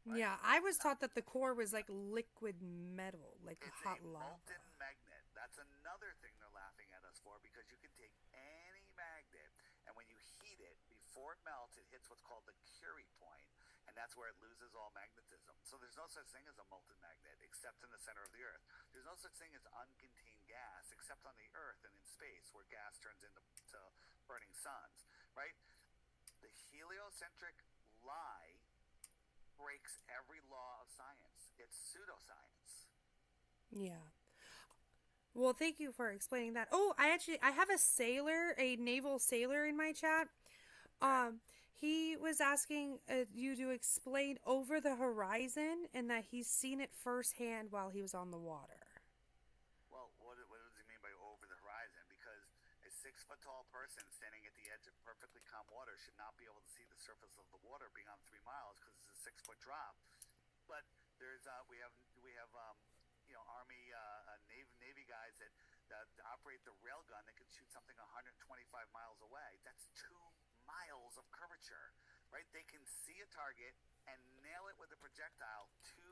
Right? Yeah, I was taught that the core was like liquid metal, like it's hot a lava. molten magnet. That's another thing they're laughing at us for, because you can take any magnet, and when you heat it, before it melts, it hits what's called the Curie point, and that's where it loses all magnetism. So there's no such thing as a molten magnet, except in the center of the Earth. There's no such thing as uncontained gas, except on the Earth and in space, where gas turns into burning suns, right? The heliocentric lie breaks every law of science. It's pseudoscience. Yeah. Well, thank you for explaining that. Oh, I have a sailor, a naval sailor in my chat. Okay. He was asking you to explain over the horizon and that he's seen it firsthand while he was on the water. Well, what does he mean by over the horizon? Because a 6 foot tall person standing at the edge of perfectly calm water should not be able to see the surface of the water beyond 3 miles because it's a 6 foot drop. But there's we have Army Navy guys that operate the rail gun that can shoot something 125 miles away. That's 2 miles of curvature, right? They can see a target and nail it with a projectile to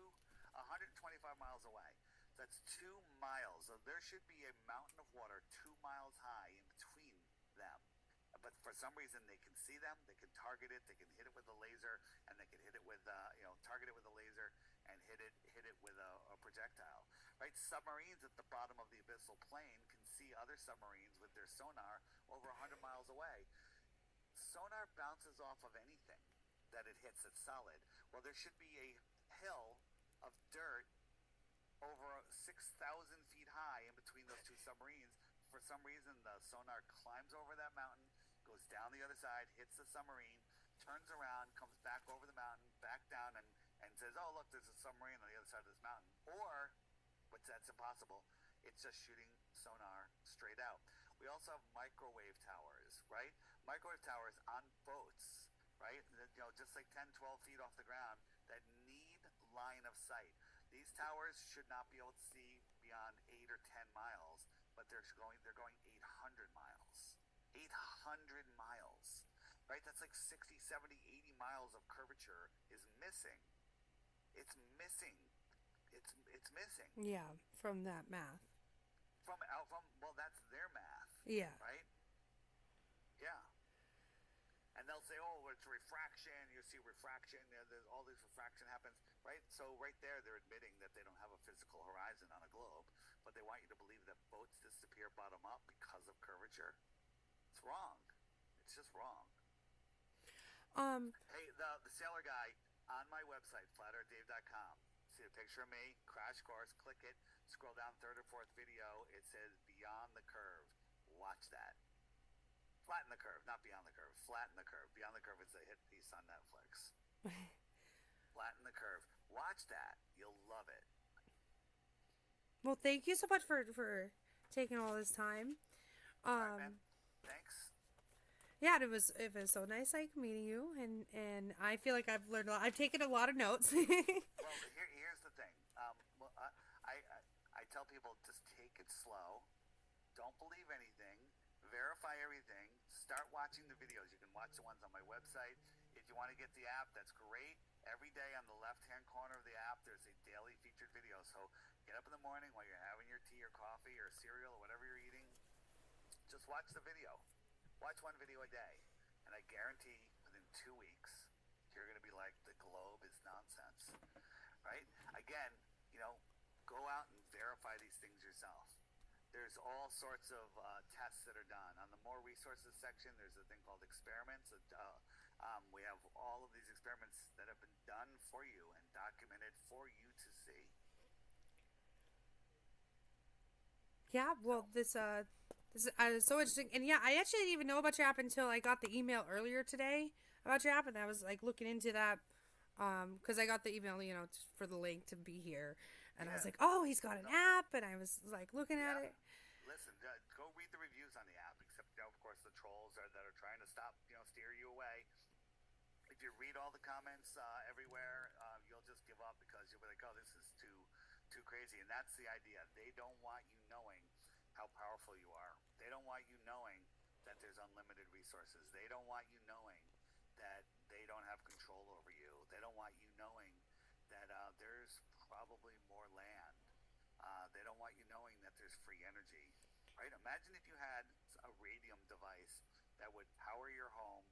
125 miles away. So that's 2 miles. So there should be a mountain of water 2 miles high in between them. But for some reason, they can see them. They can target it. They can hit it with a laser, and they can hit it with target it with a laser and hit it with a projectile. Right? Submarines at the bottom of the abyssal plain can see other submarines with their sonar over 100 miles away. Sonar bounces off of anything that it hits that's solid. Well, there should be a hill of dirt over 6,000 feet high in between those two submarines. For some reason, the sonar climbs over that mountain, goes down the other side, hits the submarine, turns around, comes back over the mountain, back down, and says, oh, look, there's a submarine on the other side of this mountain. Or, but that's impossible, it's just shooting sonar straight out. We also have microwave towers, right? Microwave towers on boats, right? Just like 10, 12 feet off the ground that need line of sight. These towers should not be able to see beyond 8 or 10 miles, but they're going 800 miles. 800 miles, right? That's like 60, 70, 80 miles of curvature is missing. It's missing. It's missing Yeah, from that math. from well, that's their math, Yeah. right? Yeah. And they'll say, "Oh, it's refraction. You see refraction. There's all this refraction happens, right?" So right there, they're admitting that they don't have a physical horizon on a globe, but they want you to believe that boats disappear bottom up because of curvature. It's wrong. It's just wrong. Um, Hey, the sailor guy on my website, flatearthdave.com. See a picture of me, crash course. Click it. Scroll down third or fourth video. It says "Beyond the Curve." Watch that. Flatten the Curve, not Beyond the Curve. Flatten the Curve. Beyond the Curve is a hit piece on Netflix. Flatten the Curve. Watch that. You'll love it. well, thank you so much for taking all this time. All right, man. Um, Thanks. yeah, it was so nice like meeting you, and I feel like I've learned a lot. I've taken a lot of notes. Well, here's the thing. Well, I tell people just take it slow. Don't believe anything. Verify everything. Start watching the videos. You can watch the ones on my website. If you want to get the app, that's great. Every day on the left-hand corner of the app, there's a daily featured video. So get up in the morning while you're having your tea or coffee or cereal or whatever you're eating. Just watch the video. Watch one video a day. And I guarantee within 2 weeks, you're going to be like, the globe is nonsense. Right? Again, go out and verify these things yourself. There's all sorts of tests that are done. On the more resources section, there's a thing called experiments. We have all of these experiments that have been done for you and documented for you to see. Yeah, well, this is so interesting, and yeah, I actually didn't even know about your app until I got the email earlier today about your app, and I was like looking into that, because I got the email, for the link to be here, and I was Yeah. like, oh, he's got an No. app, and I was like looking at Yeah. it. Listen, go read the reviews on the app. Except, of course, the trolls that are trying to stop, steer you away. If you read all the comments everywhere, you'll just give up because you'll be like, "Oh, this is too crazy." And that's the idea. They don't want you knowing how powerful you are. They don't want you knowing that there's unlimited resources. They don't want you knowing that they don't have control over you. They don't want you knowing that there's probably more land. They don't want you knowing that there's free energy. Right? Imagine if you had a radium device that would power your home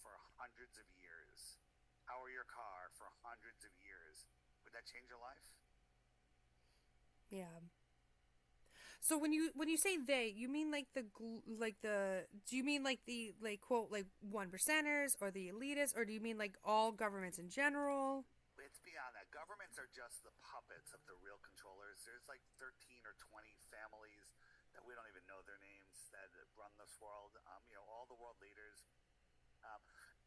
for hundreds of years, power your car for hundreds of years. Would that change your life? Yeah. So when you say they, you mean like do you mean like the like quote like 1%ers or the elitists, or do you mean like all governments in general? It's beyond that. Governments are just the puppets of the real controllers. There's like 13 or 20 families that we don't even know their names that run this world. All the world leaders. Um,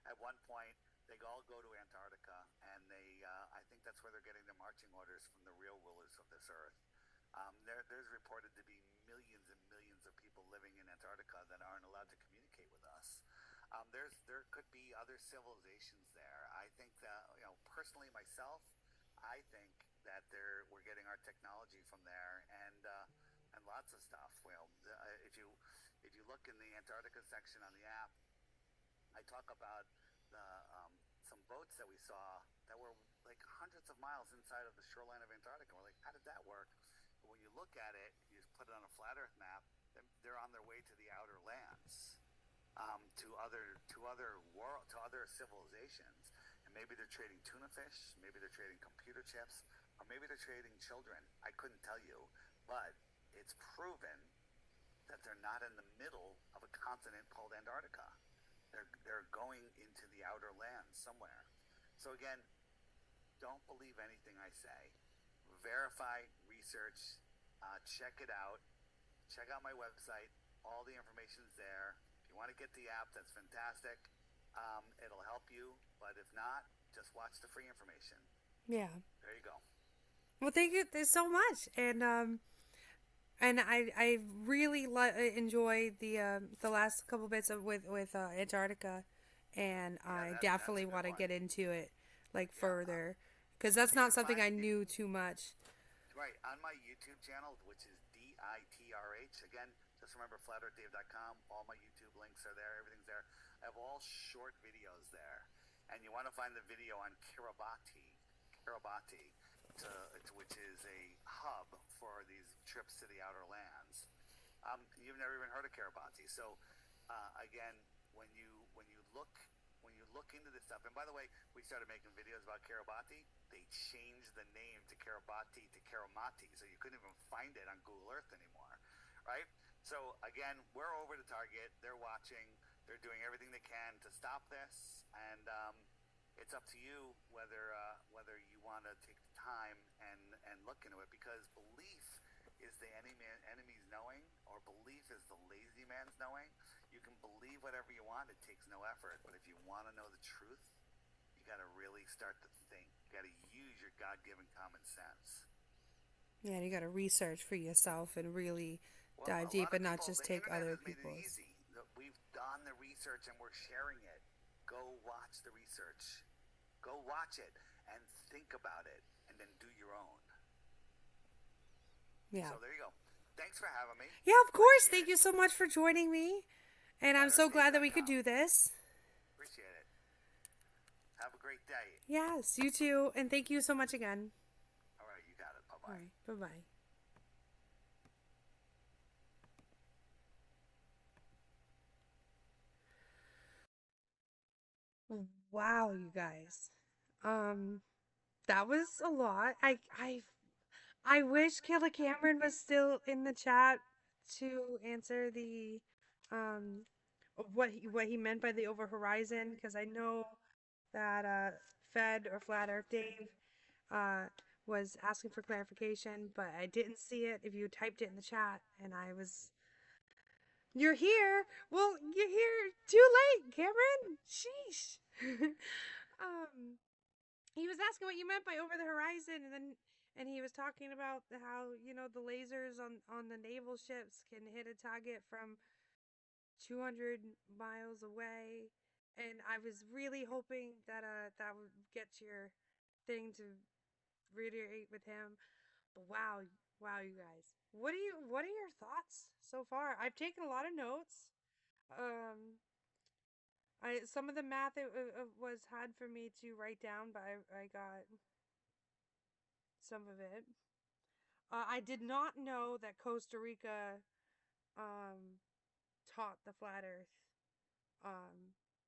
at one point, they all go to Antarctica, and I think that's where they're getting their marching orders from the real rulers of this earth. There's reported to be millions and millions of people living in Antarctica that aren't allowed to communicate with us. There could be other civilizations there. I think that personally myself, I think that we're getting our technology from there, and lots of stuff. If you look in the Antarctica section on the app, I talk about the some boats that we saw that were like hundreds of miles inside of the shoreline of Antarctica. We're like, how did that work? But when you look at it, you just put it on a flat Earth map. They're on their way to the outer lands, to other civilizations, and maybe they're trading tuna fish, maybe they're trading computer chips, or maybe they're trading children. I couldn't tell you, but it's proven that they're not in the middle of a continent called Antarctica. They're going into the outer lands somewhere. So again, don't believe anything I say. Verify, research, check it out. Check out my website. All the information's there. If you want to get the app, that's fantastic. It'll help you. But if not, just watch the free information. Yeah. There you go. Well, thank you so much, and I really enjoy the last couple bits of with Antarctica, and Yeah, I that's a definitely good want to one. get into it like Yeah. further, because that's You not can something find I it. knew too much. Right, on my YouTube channel, which is DITRH. Again, just remember flatearthdave.com. All my YouTube links are there. Everything's there. I have all short videos there. And you want to find the video on Kiribati, which is a hub for these trips to the outer lands. You've never even heard of Kiribati. So, again, when you look into this stuff, and by the way, we started making videos about Kiribati. They changed the name to Kiribati to Karamati, so you couldn't even find it on Google Earth anymore, right? So again, we're over to Target. They're watching. They're doing everything they can to stop this, and it's up to you whether you want to take the time and look into it, because belief is the enemy's knowing, or belief is the lazy man's knowing. You can believe whatever you want. It takes no effort. But if you want to know the truth, you got to really start to think. You got to use your God-given common sense. Yeah, you got to research for yourself and really Well, dive a lot deep of and not people, just the take internet other has made it people's. easy. We've done the research and we're sharing it. Go watch the research. Go watch it and think about it, and then do your own. Yeah. So there you go. Thanks for having me. Yeah, of course. Appreciate Thank it. you so much for joining me. And I'm so glad that we could FlateArthDave.com. do this. Appreciate it. Have a great day. Yes, you too. And thank you so much again. All right, you got it. All Bye-bye. right. Bye bye. Wow, you guys. Um, that was a lot. I wish Kayla Cameron was still in the chat to answer the um what he meant by the over horizon, because I know that Fed or Flat Earth Dave uh was asking for clarification, but I didn't see it if you typed it in the chat, and I was you're here. Well, you're here too late, Cameron. Sheesh. um he was asking what you meant by over the horizon, and he was talking about how the lasers on the naval ships can hit a target from 200 miles away, and I was really hoping that that would get your thing to reiterate with him. But wow, you guys, what are your thoughts so far? I've taken a lot of notes. um I some of the math it was hard for me to write down, but I got some of it. I did not know that Costa Rica um, taught the flat Earth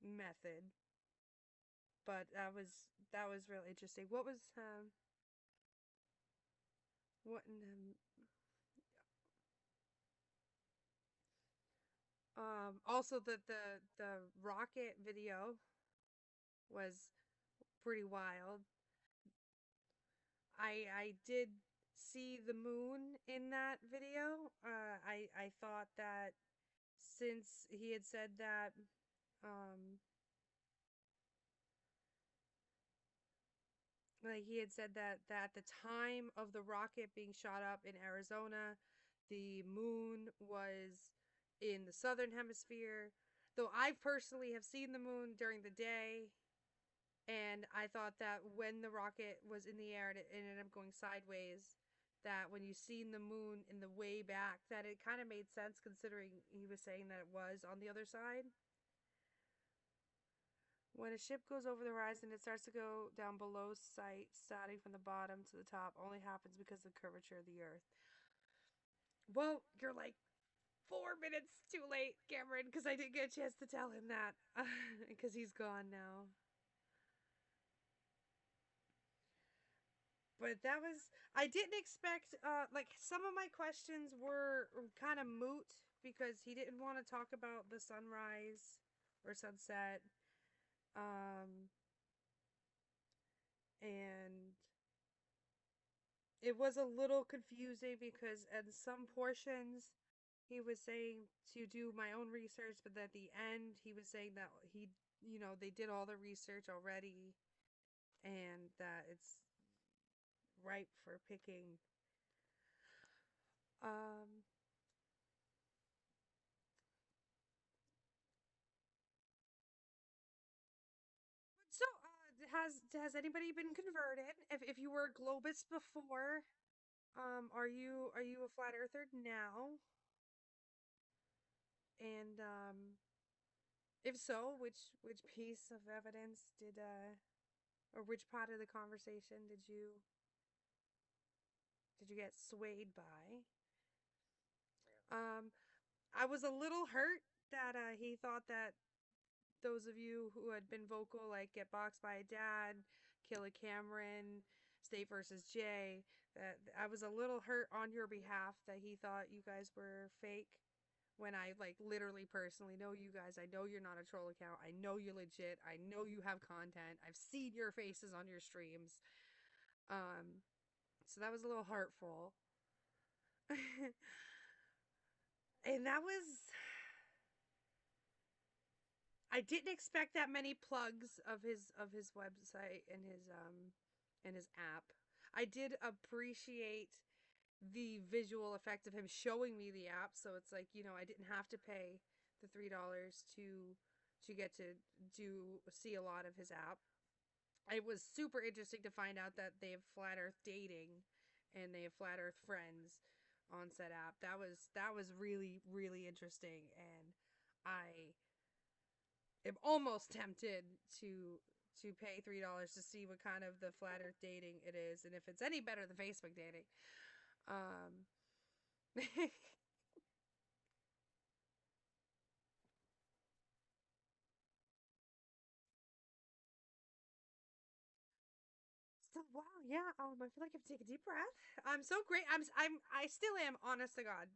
method, but that was really interesting. What was what also the rocket video was pretty wild. I did see the moon in that video. I thought that since he had said that, um, like he had said that at the time of the rocket being shot up in Arizona, the moon was in the southern hemisphere. Though I personally have seen the moon during the day, and I thought that when the rocket was in the air and it ended up going sideways, that when you seen the moon in the way back, that it kind of made sense considering he was saying that it was on the other side. When a ship goes over the horizon, it starts to go down below sight, starting from the bottom to the top. Only happens because of the curvature of the Earth. Well, you're like 4 minutes too late, Cameron, because I didn't get a chance to tell him that because he's gone now. But that was, I didn't expect, like some of my questions were kind of moot because he didn't want to talk about the sunrise or sunset. Um, and it was a little confusing because in some portions he was saying to do my own research, but at the end he was saying that they did all the research already and that it's ripe for picking. Um, so, has anybody been converted? If you were a globist before, are you a flat earther now? And if so, which piece of evidence did or which part of the conversation did you get swayed by? Um, I was a little hurt that he thought that those of you who had been vocal, like Get Boxed by a Dad, Kill a Cameron, State versus Jay, that I was a little hurt on your behalf that he thought you guys were fake. When I like literally personally know you guys, I know you're not a troll account. I know you're legit. I know you have content. I've seen your faces on your streams. Um, so that was a little hurtful. And that was, I didn't expect that many plugs of his website and his app. I did appreciate the visual effect of him showing me the app, so it's like, I didn't have to pay the $3 to get to do see a lot of his app. It was super interesting to find out that they have flat earth dating and they have flat earth friends on said app. That was really really interesting, and I am almost tempted to pay $3 to see what kind of the flat earth dating it is and if it's any better than Facebook dating. Um So wow, yeah. I feel like I have to take a deep breath. I'm so great. I still am, honest to God,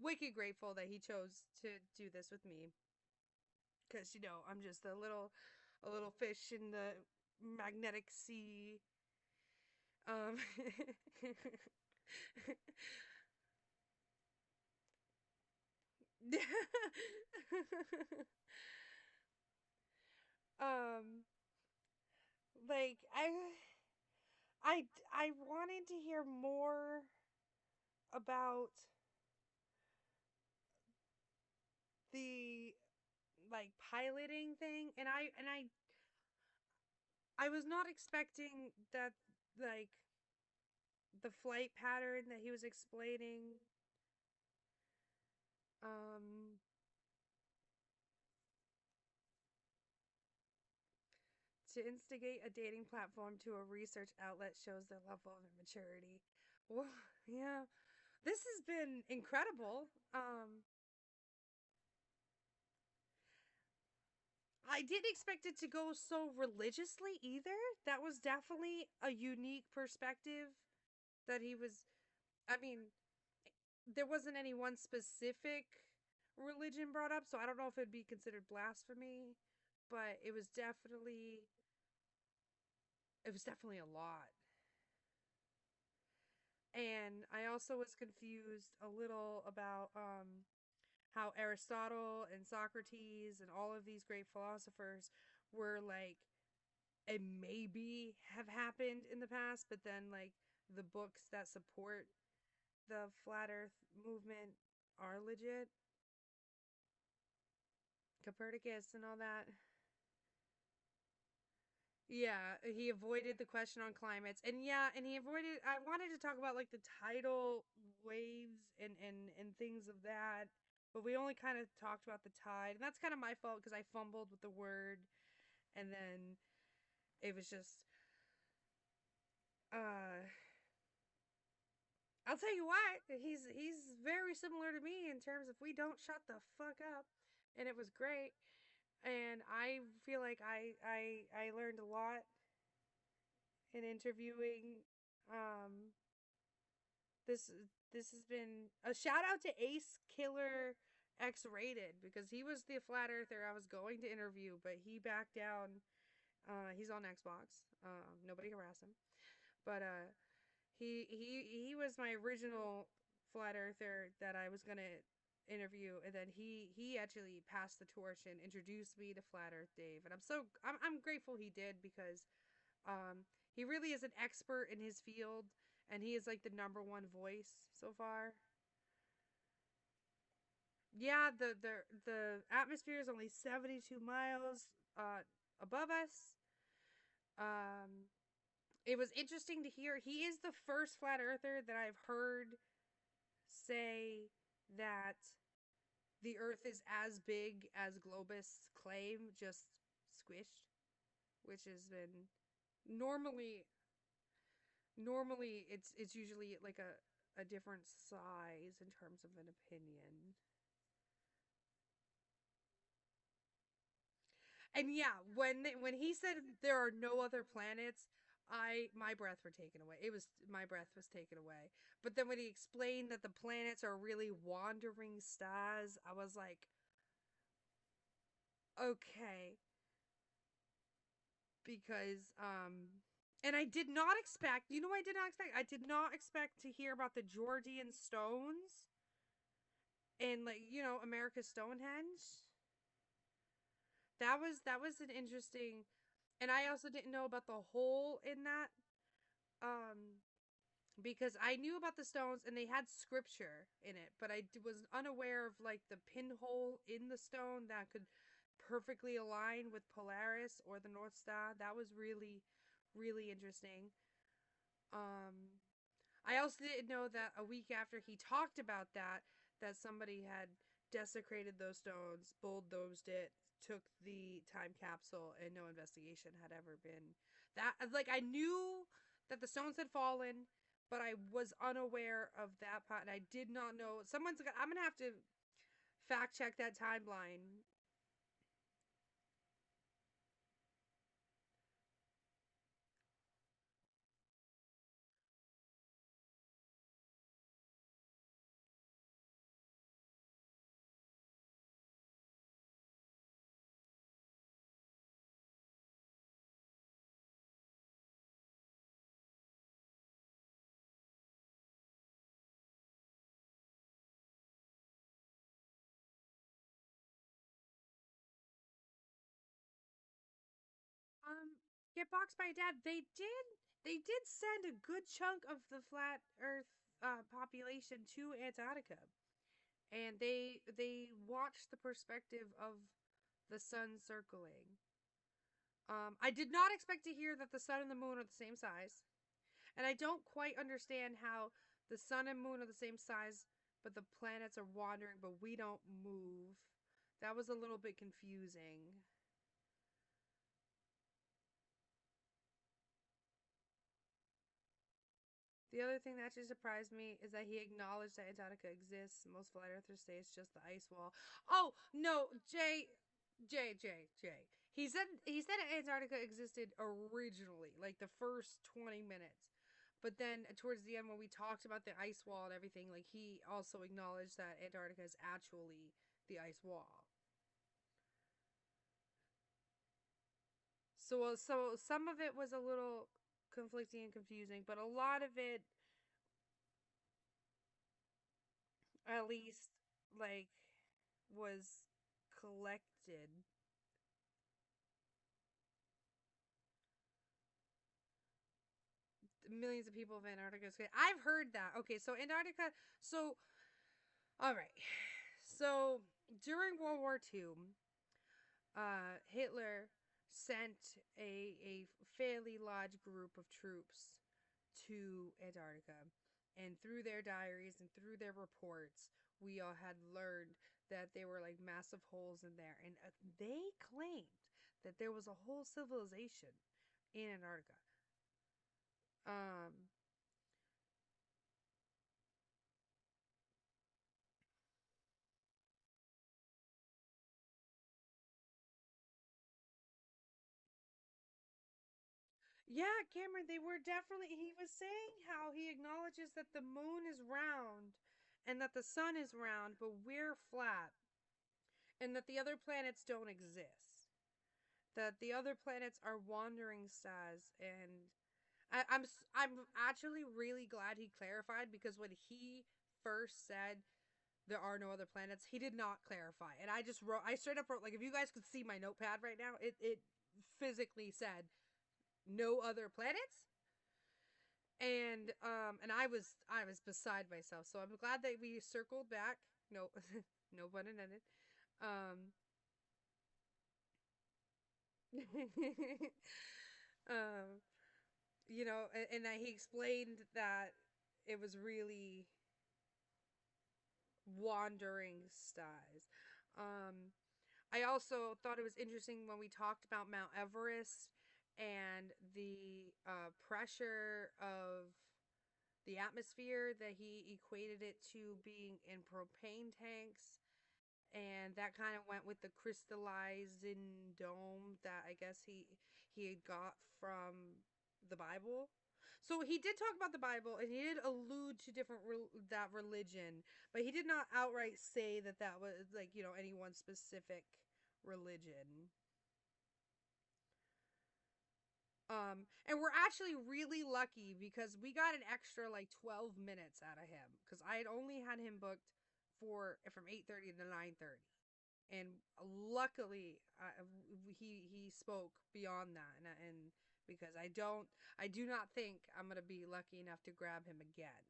wicked grateful that he chose to do this with me. Because I'm just a little fish in the magnetic sea. Um, um, like I wanted to hear more about the like piloting thing, and I was not expecting that, like the flight pattern that he was explaining. Um, to instigate a dating platform to a research outlet shows their level of immaturity. Well, yeah, this has been incredible. I didn't expect it to go so religiously either. That was definitely a unique perspective that he was. I mean, there wasn't any one specific religion brought up, so I don't know if it'd be considered blasphemy, but it was definitely a lot. And I also was confused a little about how Aristotle and Socrates and all of these great philosophers were like, it maybe have happened in the past, but then like the books that support the flat Earth movement are legit. Copernicus and all that. Yeah, he avoided the question on climates. And yeah, and he avoided I wanted to talk about like the tidal waves and things of that, but we only kind of talked about the tide. And that's kind of my fault because I fumbled with the word and then it was just uh I'll tell you what, he's very similar to me in terms of we don't shut the fuck up. And it was great. And I feel like I learned a lot in interviewing. Um, this this has been a shout out to Ace Killer X Rated because he was the flat earther I was going to interview, but he backed down. He's on Xbox. Nobody harass him. But he was my original flat earther that I was gonna interview, and then he actually passed the torch and introduced me to Flat Earth Dave, and I'm grateful he did because he really is an expert in his field, and he is like the number one voice so far. Yeah, the atmosphere is only 72 miles above us. Um, it was interesting to hear. He is the first flat earther that I've heard say that the Earth is as big as globists claim, just squished, which has been normally it's usually like a different size in terms of an opinion. And yeah, when he said there are no other planets, I my breath were taken away. It was my breath was taken away. But then when he explained that the planets are really wandering stars, I was like, okay, because and I did not expect, you know, I did not expect, I did not expect to hear about the Georgian stones and like, you know, America's Stonehenge. That was an interesting, and I also didn't know about the hole in that um because I knew about the stones and they had scripture in it, but was unaware of like the pinhole in the stone that could perfectly align with Polaris or the North Star. That was really, really interesting. Um, I also didn't know that a week after he talked about that, that somebody had desecrated those stones, bulldozed it, took the time capsule, and no investigation had ever been. That like I knew that the stones had fallen, but I was unaware of that part, and I did not know. I'm gonna have to fact check that timeline. Um, get boxed by dad. They did send a good chunk of the flat Earth population to Antarctica, and they watched the perspective of the sun circling. I did not expect to hear that the sun and the moon are the same size, and I don't quite understand how the sun and moon are the same size, but the planets are wandering, but we don't move. That was a little bit confusing. The other thing that actually surprised me is that he acknowledged that Antarctica exists. Most flat earthers say it's just the ice wall. Oh no, Jay. He said Antarctica existed originally, like the first 20 minutes. But then towards the end, when we talked about the ice wall and everything, like he also acknowledged that Antarctica is actually the ice wall. So some of it was a little conflicting and confusing, but a lot of it at least like was collected. Millions of people of Antarctica. I've heard that. Okay, so Antarctica. So, all right. So during World War II, Hitler sent a fairly large group of troops to Antarctica. And through their diaries and through their reports, we all had learned that there were like massive holes in there. And they claimed that there was a whole civilization in Antarctica. Um, yeah, Cameron, they were definitely. He was saying how he acknowledges that the moon is round and that the sun is round, but we're flat, and that the other planets don't exist. That the other planets are wandering stars, and I'm actually really glad he clarified because when he first said there are no other planets, he did not clarify, and I straight up wrote like if you guys could see my notepad right now, it physically said no other planets, and I was beside myself. So I'm glad that we circled back. No, no pun intended. Um, um, and that he explained that it was really wandering skies. Um, I also thought it was interesting when we talked about Mount Everest and the pressure of the atmosphere that he equated it to being in propane tanks, and that kind of went with the crystallizing dome that I guess he had got from the Bible. So he did talk about the Bible, and he did allude to different that religion, but he did not outright say that that was like any one specific religion. And we're actually really lucky because we got an extra like 12 minutes out of him because I had only had him booked for from 8:30 to 9:30, and luckily he spoke beyond that, and because I do not think I'm gonna be lucky enough to grab him again.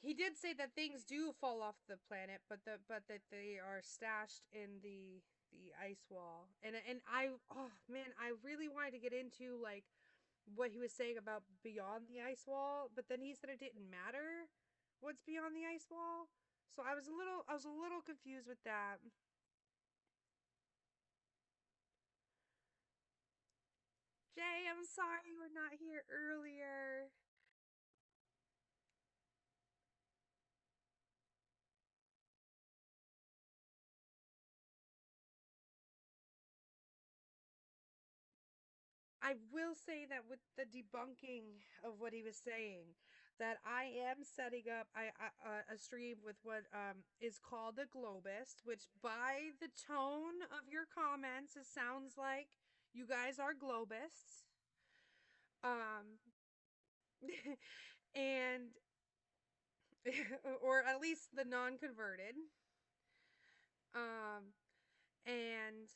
He did say that things do fall off the planet, but that they are stashed in the ice wall. And I oh man, I really wanted to get into like what he was saying about beyond the ice wall, but then he said it didn't matter what's beyond the ice wall. So I was a little confused with that. Jay, I'm sorry you were not here earlier. I will say that with the debunking of what he was saying, that I am setting up a stream with what is called a globist, which by the tone of your comments, it sounds like you guys are globists. Um, and or at least the non-converted. Um, and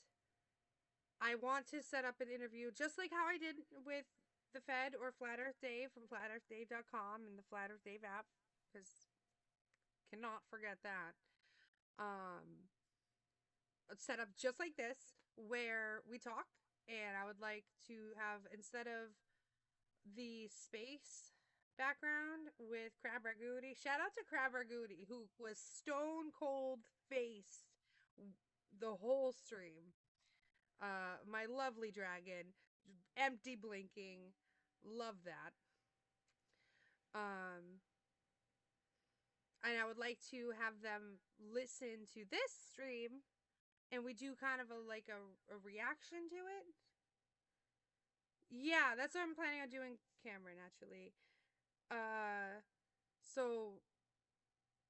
I want to set up an interview just like how I did with the Fed or Flat Earth Dave from flatearthdave.com and the Flat Earth Dave app, because cannot forget that. Um, Set up just like this where we talk, and I would like to have, instead of the space background with Crab Ragoody, shout out to Crab Ragoody who was stone cold faced the whole stream. My lovely dragon, empty blinking. Love that. Um, and I would like to have them listen to this stream, and we do kind of a reaction to it. Yeah, that's what I'm planning on doing, Cameron, actually. So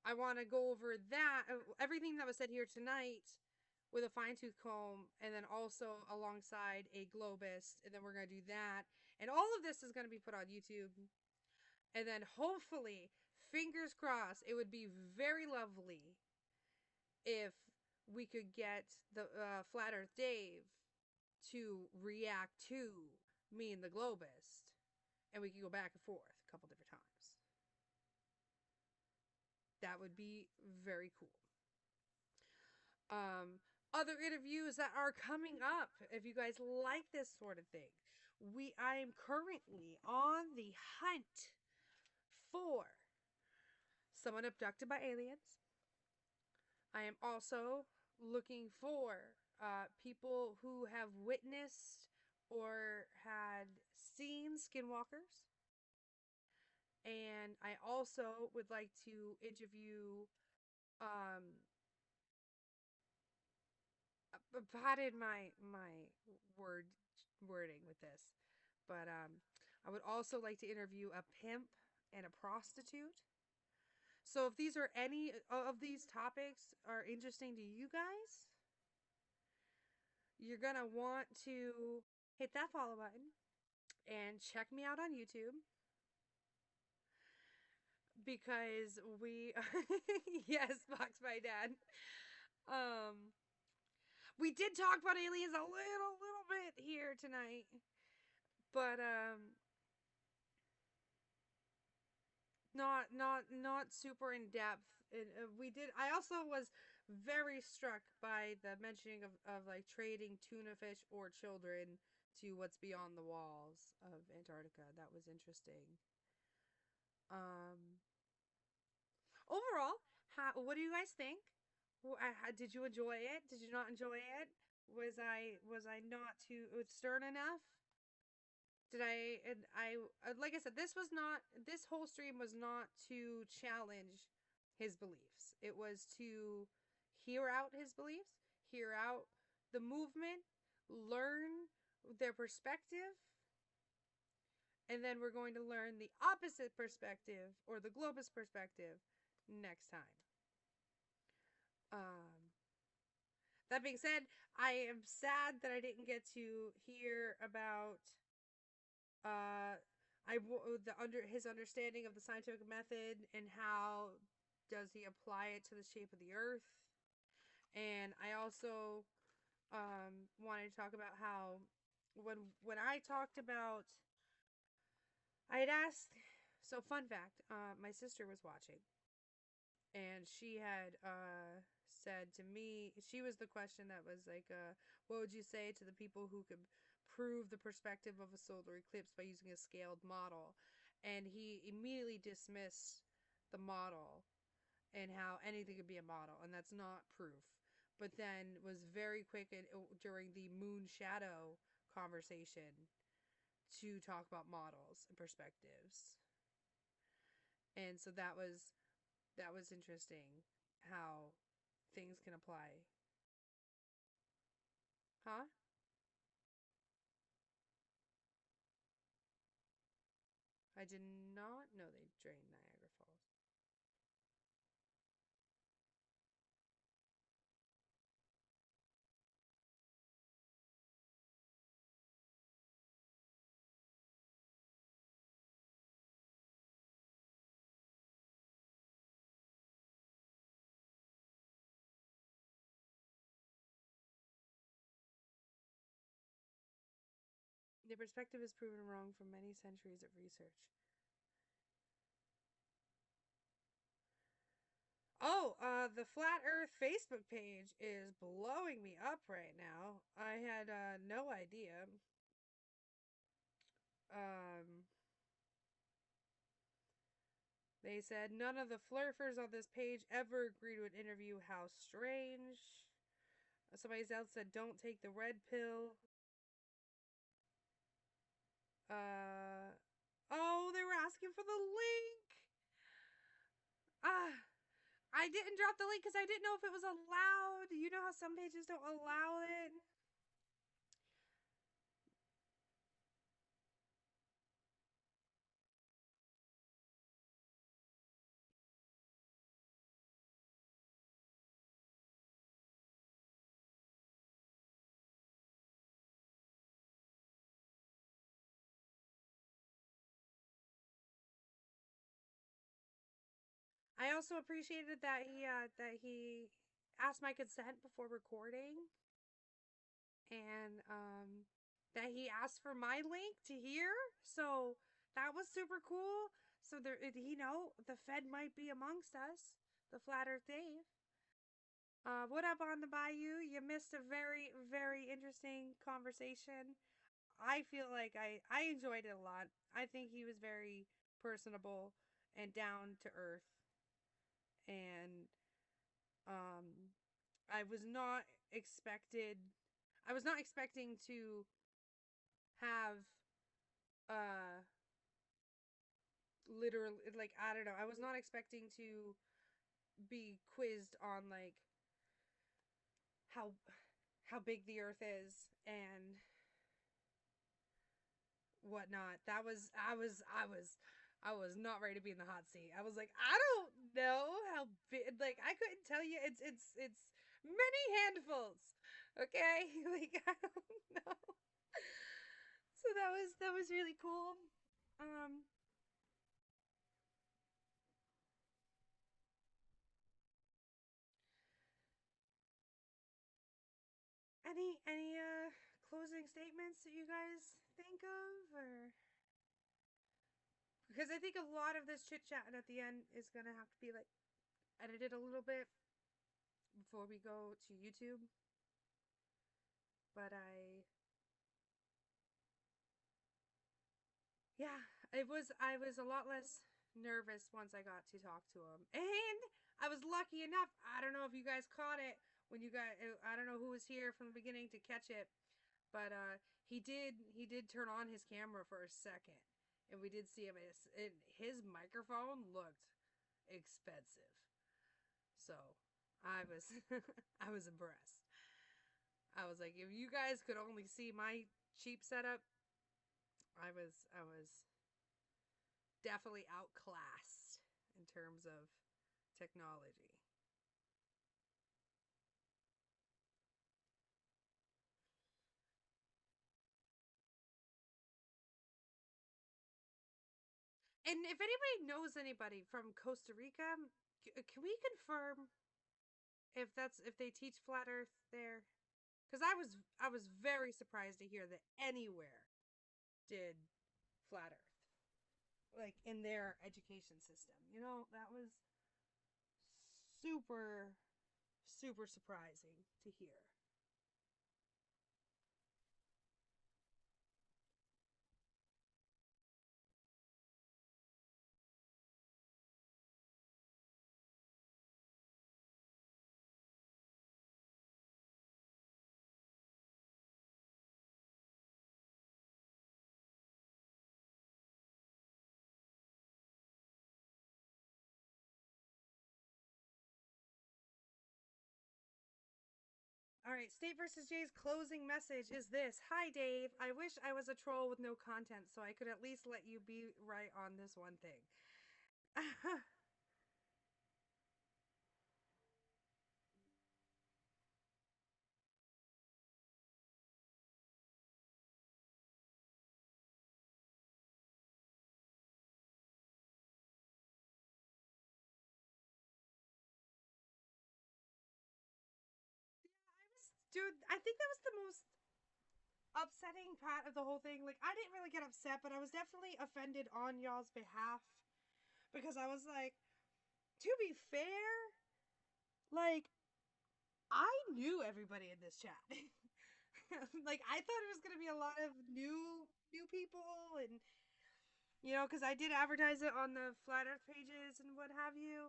I want to go over that. Everything that was said here tonight with a fine tooth comb, and then also alongside a globus, and then we're gonna do that, and all of this is gonna be put on YouTube, and then hopefully, fingers crossed, it would be very lovely if we could get the Flat Earth Dave to react to me and the globist, and we could go back and forth a couple different times. That would be very cool. Other interviews that are coming up, if you guys like this sort of thing, I am currently on the hunt for someone abducted by aliens. I am also looking for people who have witnessed or had seen skinwalkers. And I also would like to interview, pardon my wording with this, but I would also like to interview a pimp and a prostitute. So if these are any of these topics are interesting to you guys, you're gonna want to hit that follow button and check me out on YouTube because we yes, Box my dad. Um we did talk about aliens a little bit here tonight. But not super in depth. We did. I also was very struck by the mentioning of like trading tuna fish or children to what's beyond the walls of Antarctica. That was interesting. Um, Overall, what do you guys think? Did you enjoy it? Did you not enjoy it? Was I not too stern enough? Did I and I like I said, this whole stream was not to challenge his beliefs. It was to hear out his beliefs, hear out the movement, learn their perspective, and then we're going to learn the opposite perspective or the globus perspective next time. Um that being said, I am sad that I didn't get to hear about uh his understanding of the scientific method and how does he apply it to the shape of the earth. And I also wanted to talk about how when I talked about, I had asked, so fun fact, my sister was watching and she had said to me, she was the question that was like, what would you say to the people who could prove the perspective of a solar eclipse by using a scaled model? And he immediately dismissed the model and how anything could be a model, and that's not proof. But then was very quick during the moon shadow conversation to talk about models and perspectives. And so that was interesting how things can apply. Huh? I did not know they drained Niagara Falls. The perspective is proven wrong from many centuries of research. Oh, the Flat Earth Facebook page is blowing me up right now. I had no idea. Um, they said none of the flurfers on this page ever agreed to an interview. How strange. Somebody else said don't take the red pill. Oh, they were asking for the link. Ah, I didn't drop the link because I didn't know if it was allowed. You know how some pages don't allow it? I also appreciated that he asked my consent before recording, and that he asked for my link to hear. So that was super cool. So there, the Fed might be amongst us, the Flat Earth Dave. What up on the Bayou? You missed a very, very interesting conversation. I feel like I enjoyed it a lot. I think he was very personable and down to earth, and um, I was not expected. I was not expecting to have uh literally, like, I don't know. I was not expecting to be quizzed on like how how big the Earth is and whatnot. I was not ready to be in the hot seat. I was like, I don't know how big. Like, I couldn't tell you. It's many handfuls. Okay, like, I don't know. So that was really cool. Um, any closing statements that you guys think of, or because I think a lot of this chit chat at the end is gonna have to be like edited a little bit before we go to YouTube. But yeah, I was a lot less nervous once I got to talk to him, and I was lucky enough. I don't know if you guys caught it when you got. I don't know who was here from the beginning to catch it, but he did turn on his camera for a second, and we did see him. His microphone looked expensive, so I was I was impressed. I was like, if you guys could only see my cheap setup, I was definitely outclassed in terms of technology. And if anybody knows anybody from Costa Rica, can we confirm if they teach flat Earth there? Because I was very surprised to hear that anywhere did flat Earth, like in their education system. That was super super surprising to hear. All right, State versus Jay's closing message is this. Hi, Dave. I wish I was a troll with no content so I could at least let you be right on this one thing. Dude, I think that was the most upsetting part of the whole thing. Like, I didn't really get upset, but I was definitely offended on y'all's behalf because I was like, to be fair, like, I knew everybody in this chat. Like, I thought it was gonna be a lot of new people, and because I did advertise it on the flat Earth pages and what have you.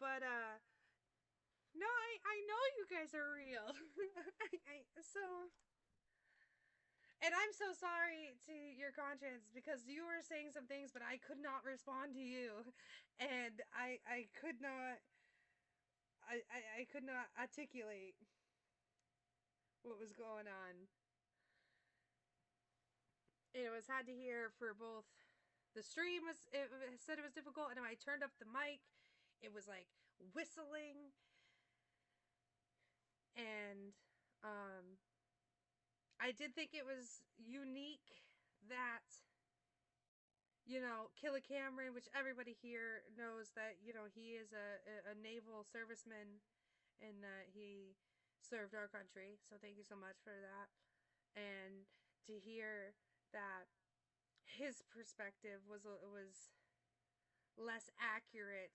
But no, I know you guys are real. So, and I'm so sorry to your conscience because you were saying some things, but I could not respond to you, and I could not I could not articulate what was going on. It was had to hear for both. The stream it said it was difficult, and when I turned up the mic, it was like whistling, and um, I did think it was unique that Killa Cameron, which everybody here knows that, he is a naval serviceman and he served our country. So thank you so much for that. And to hear that his perspective was less accurate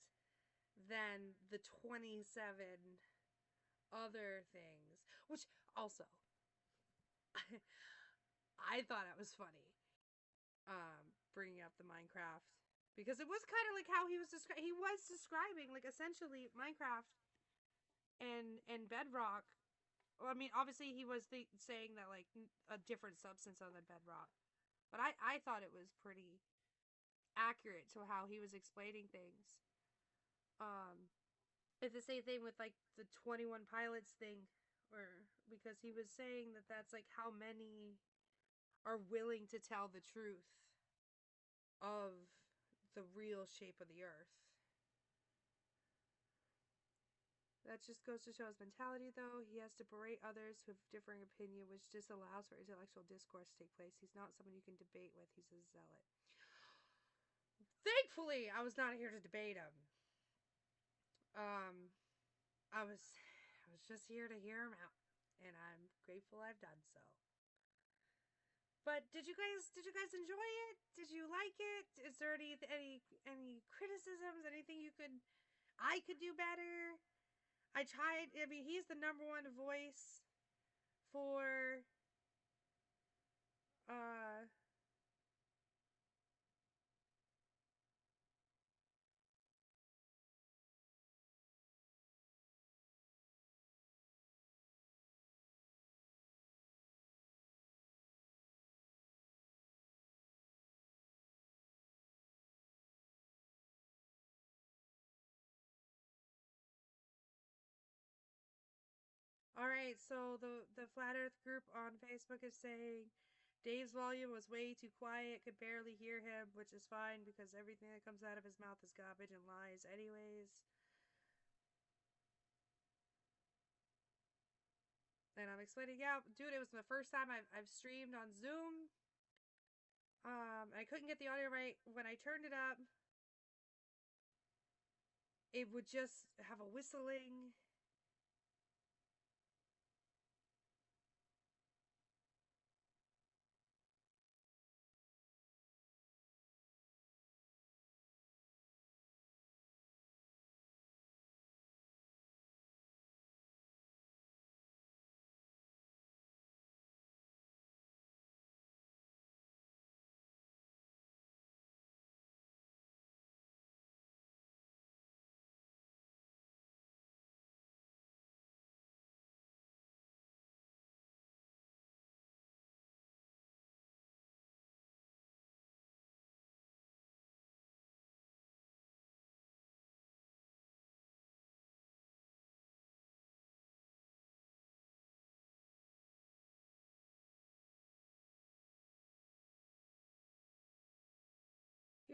than the 27 other things, which also I thought it was funny, bringing up the Minecraft, because it was kind of like how he was describing, like, essentially Minecraft and Bedrock. Well, I mean, obviously he was saying that, like, a different substance other than Bedrock, but I thought it was pretty accurate to how he was explaining things. Um, it's the same thing with, like, the 21 pilots thing, or because he was saying that that's like how many are willing to tell the truth of the real shape of the earth. That just goes to show his mentality, though. He has to berate others who have differing opinion, which disallows for intellectual discourse to take place. He's not someone you can debate with. He's a zealot. Thankfully, I was not here to debate him. Um, I was just here to hear him out, and I'm grateful I've done so. But did you guys enjoy it? Did you like it? Is there any criticisms? Anything I could do better? I tried. I mean, he's the number one voice for uh all right, so the Flat Earth group on Facebook is saying Dave's volume was way too quiet, could barely hear him, which is fine because everything that comes out of his mouth is garbage and lies anyways. And I'm explaining, yeah, dude, it was the first time I've streamed on Zoom. I couldn't get the audio right. When I turned it up, it would just have a whistling.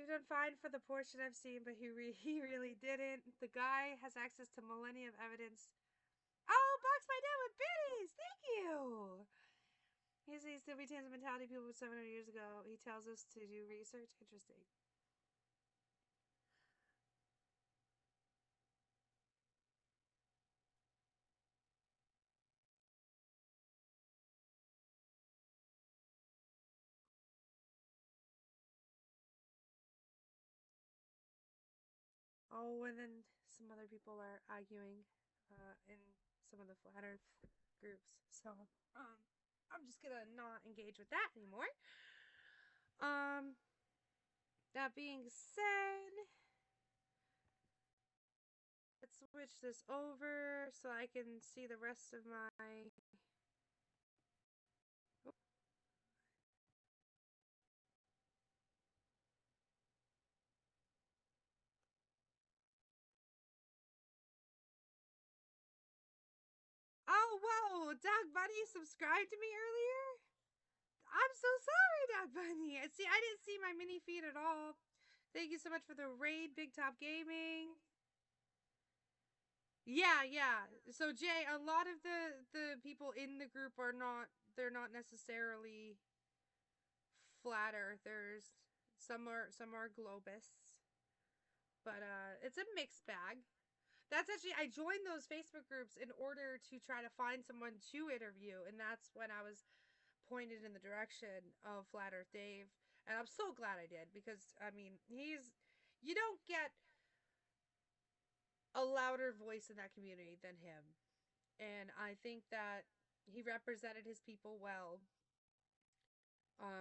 You've done fine for the portion I've seen, but he really didn't. The guy has access to millennia of evidence. Oh, box my dad with biddies! Thank you! He says he still retains the mentality of people 700 years ago. He tells us to do research. Interesting. Oh, and then some other people are arguing in some of the Flat Earth groups. So, I'm just gonna not engage with that anymore. Um, that being said, let's switch this over so I can see the rest of my. Oh, whoa! Dog Bunny subscribed to me earlier? I'm so sorry, Dog Bunny. See, I didn't see my mini feed at all. Thank you so much for the raid, Big Top Gaming. Yeah, yeah. So Jay, a lot of the people in the group they're not necessarily flat earthers. Some are globists, but it's a mixed bag. That's actually, I joined those Facebook groups in order to try to find someone to interview, and that's when I was pointed in the direction of Flat Earth Dave, and I'm so glad I did, because I mean, you don't get a louder voice in that community than him, and I think that he represented his people well,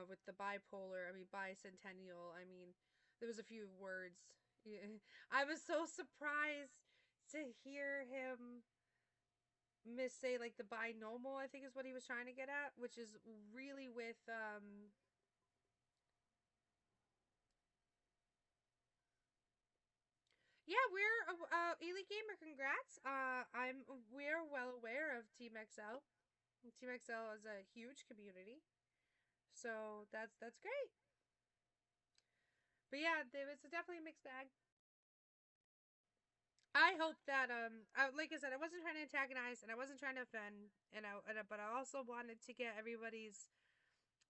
with the bipolar, I mean, bicentennial. I mean, there was a few words. I was so surprised to hear him say like the binomial, I think is what he was trying to get at, which is really with yeah, we're Elite Gamer, congrats. We're well aware of Team XL. Team XL is a huge community. So that's great. But yeah, there was definitely a mixed bag. I hope that like I said, I wasn't trying to antagonize and I wasn't trying to offend, but I also wanted to get everybody's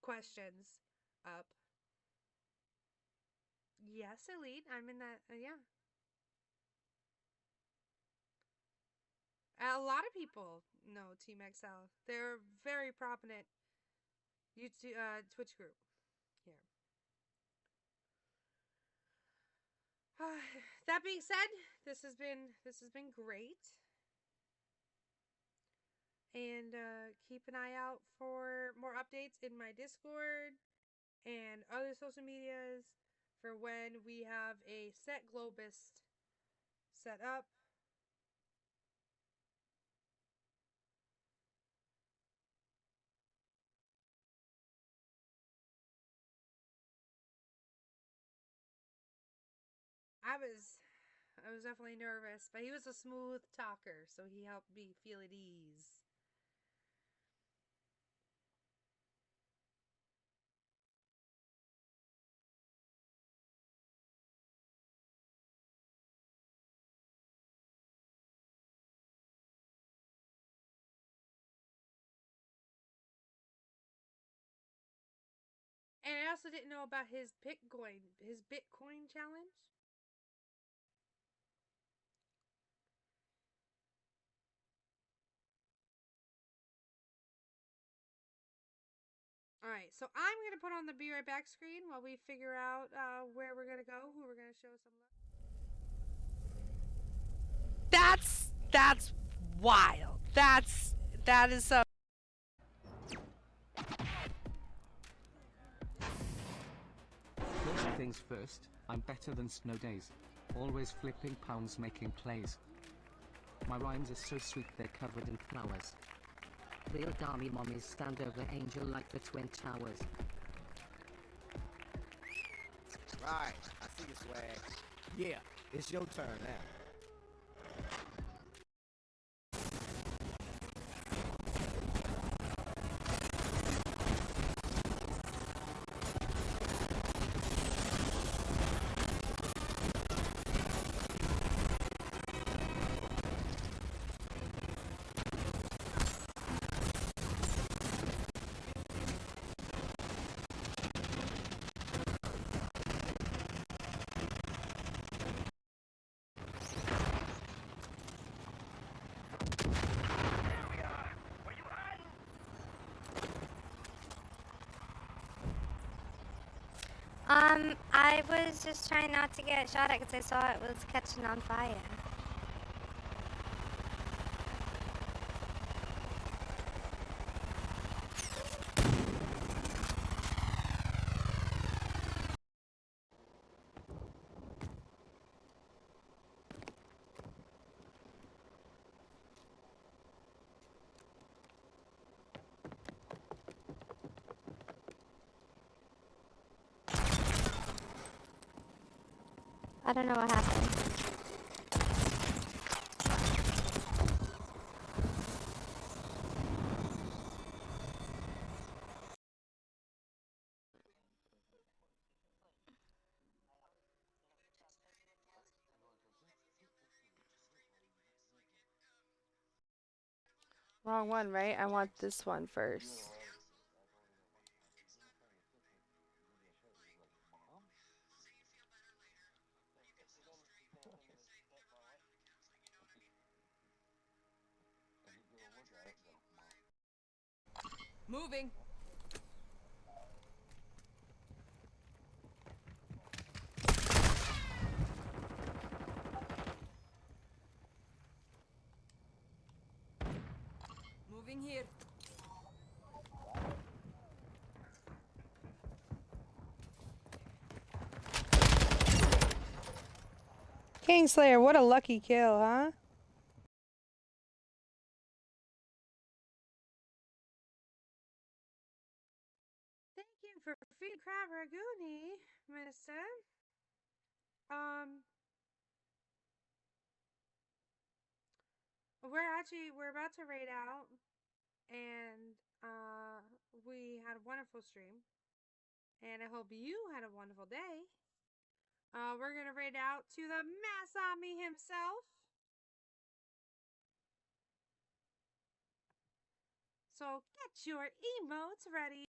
questions up. Yes, Elite, I'm in that. Yeah, a lot of people know Team XL. They're a very prominent YouTube Twitch group here. That being said, this has been great, and keep an eye out for more updates in my Discord and other social medias for when we have a set Globist set up. I was I was definitely nervous, but he was a smooth talker, so he helped me feel at ease. And I also didn't know about his Bitcoin challenge. All right, so I'm gonna put on the be right back screen while we figure out where we're gonna go, who we're gonna show some love. That's wild. That is so. First things first, I'm better than Snow Days. Always flipping pounds making plays. My rhymes are so sweet they're covered in flowers. Real Dami mommies stand over Angel like the Twin Towers. Right, I see the swag. Yeah, it's your turn now. I was just trying not to get shot at because I saw it was catching on fire. I don't know what happened. Wrong one, right? I want this one first. Moving. Moving here. Kingslayer, what a lucky kill, huh? Thank you for feeding crab ragooni, Minister. We're about to raid out, and we had a wonderful stream, and I hope you had a wonderful day. We're gonna raid out to the Masami himself. So get your emotes ready.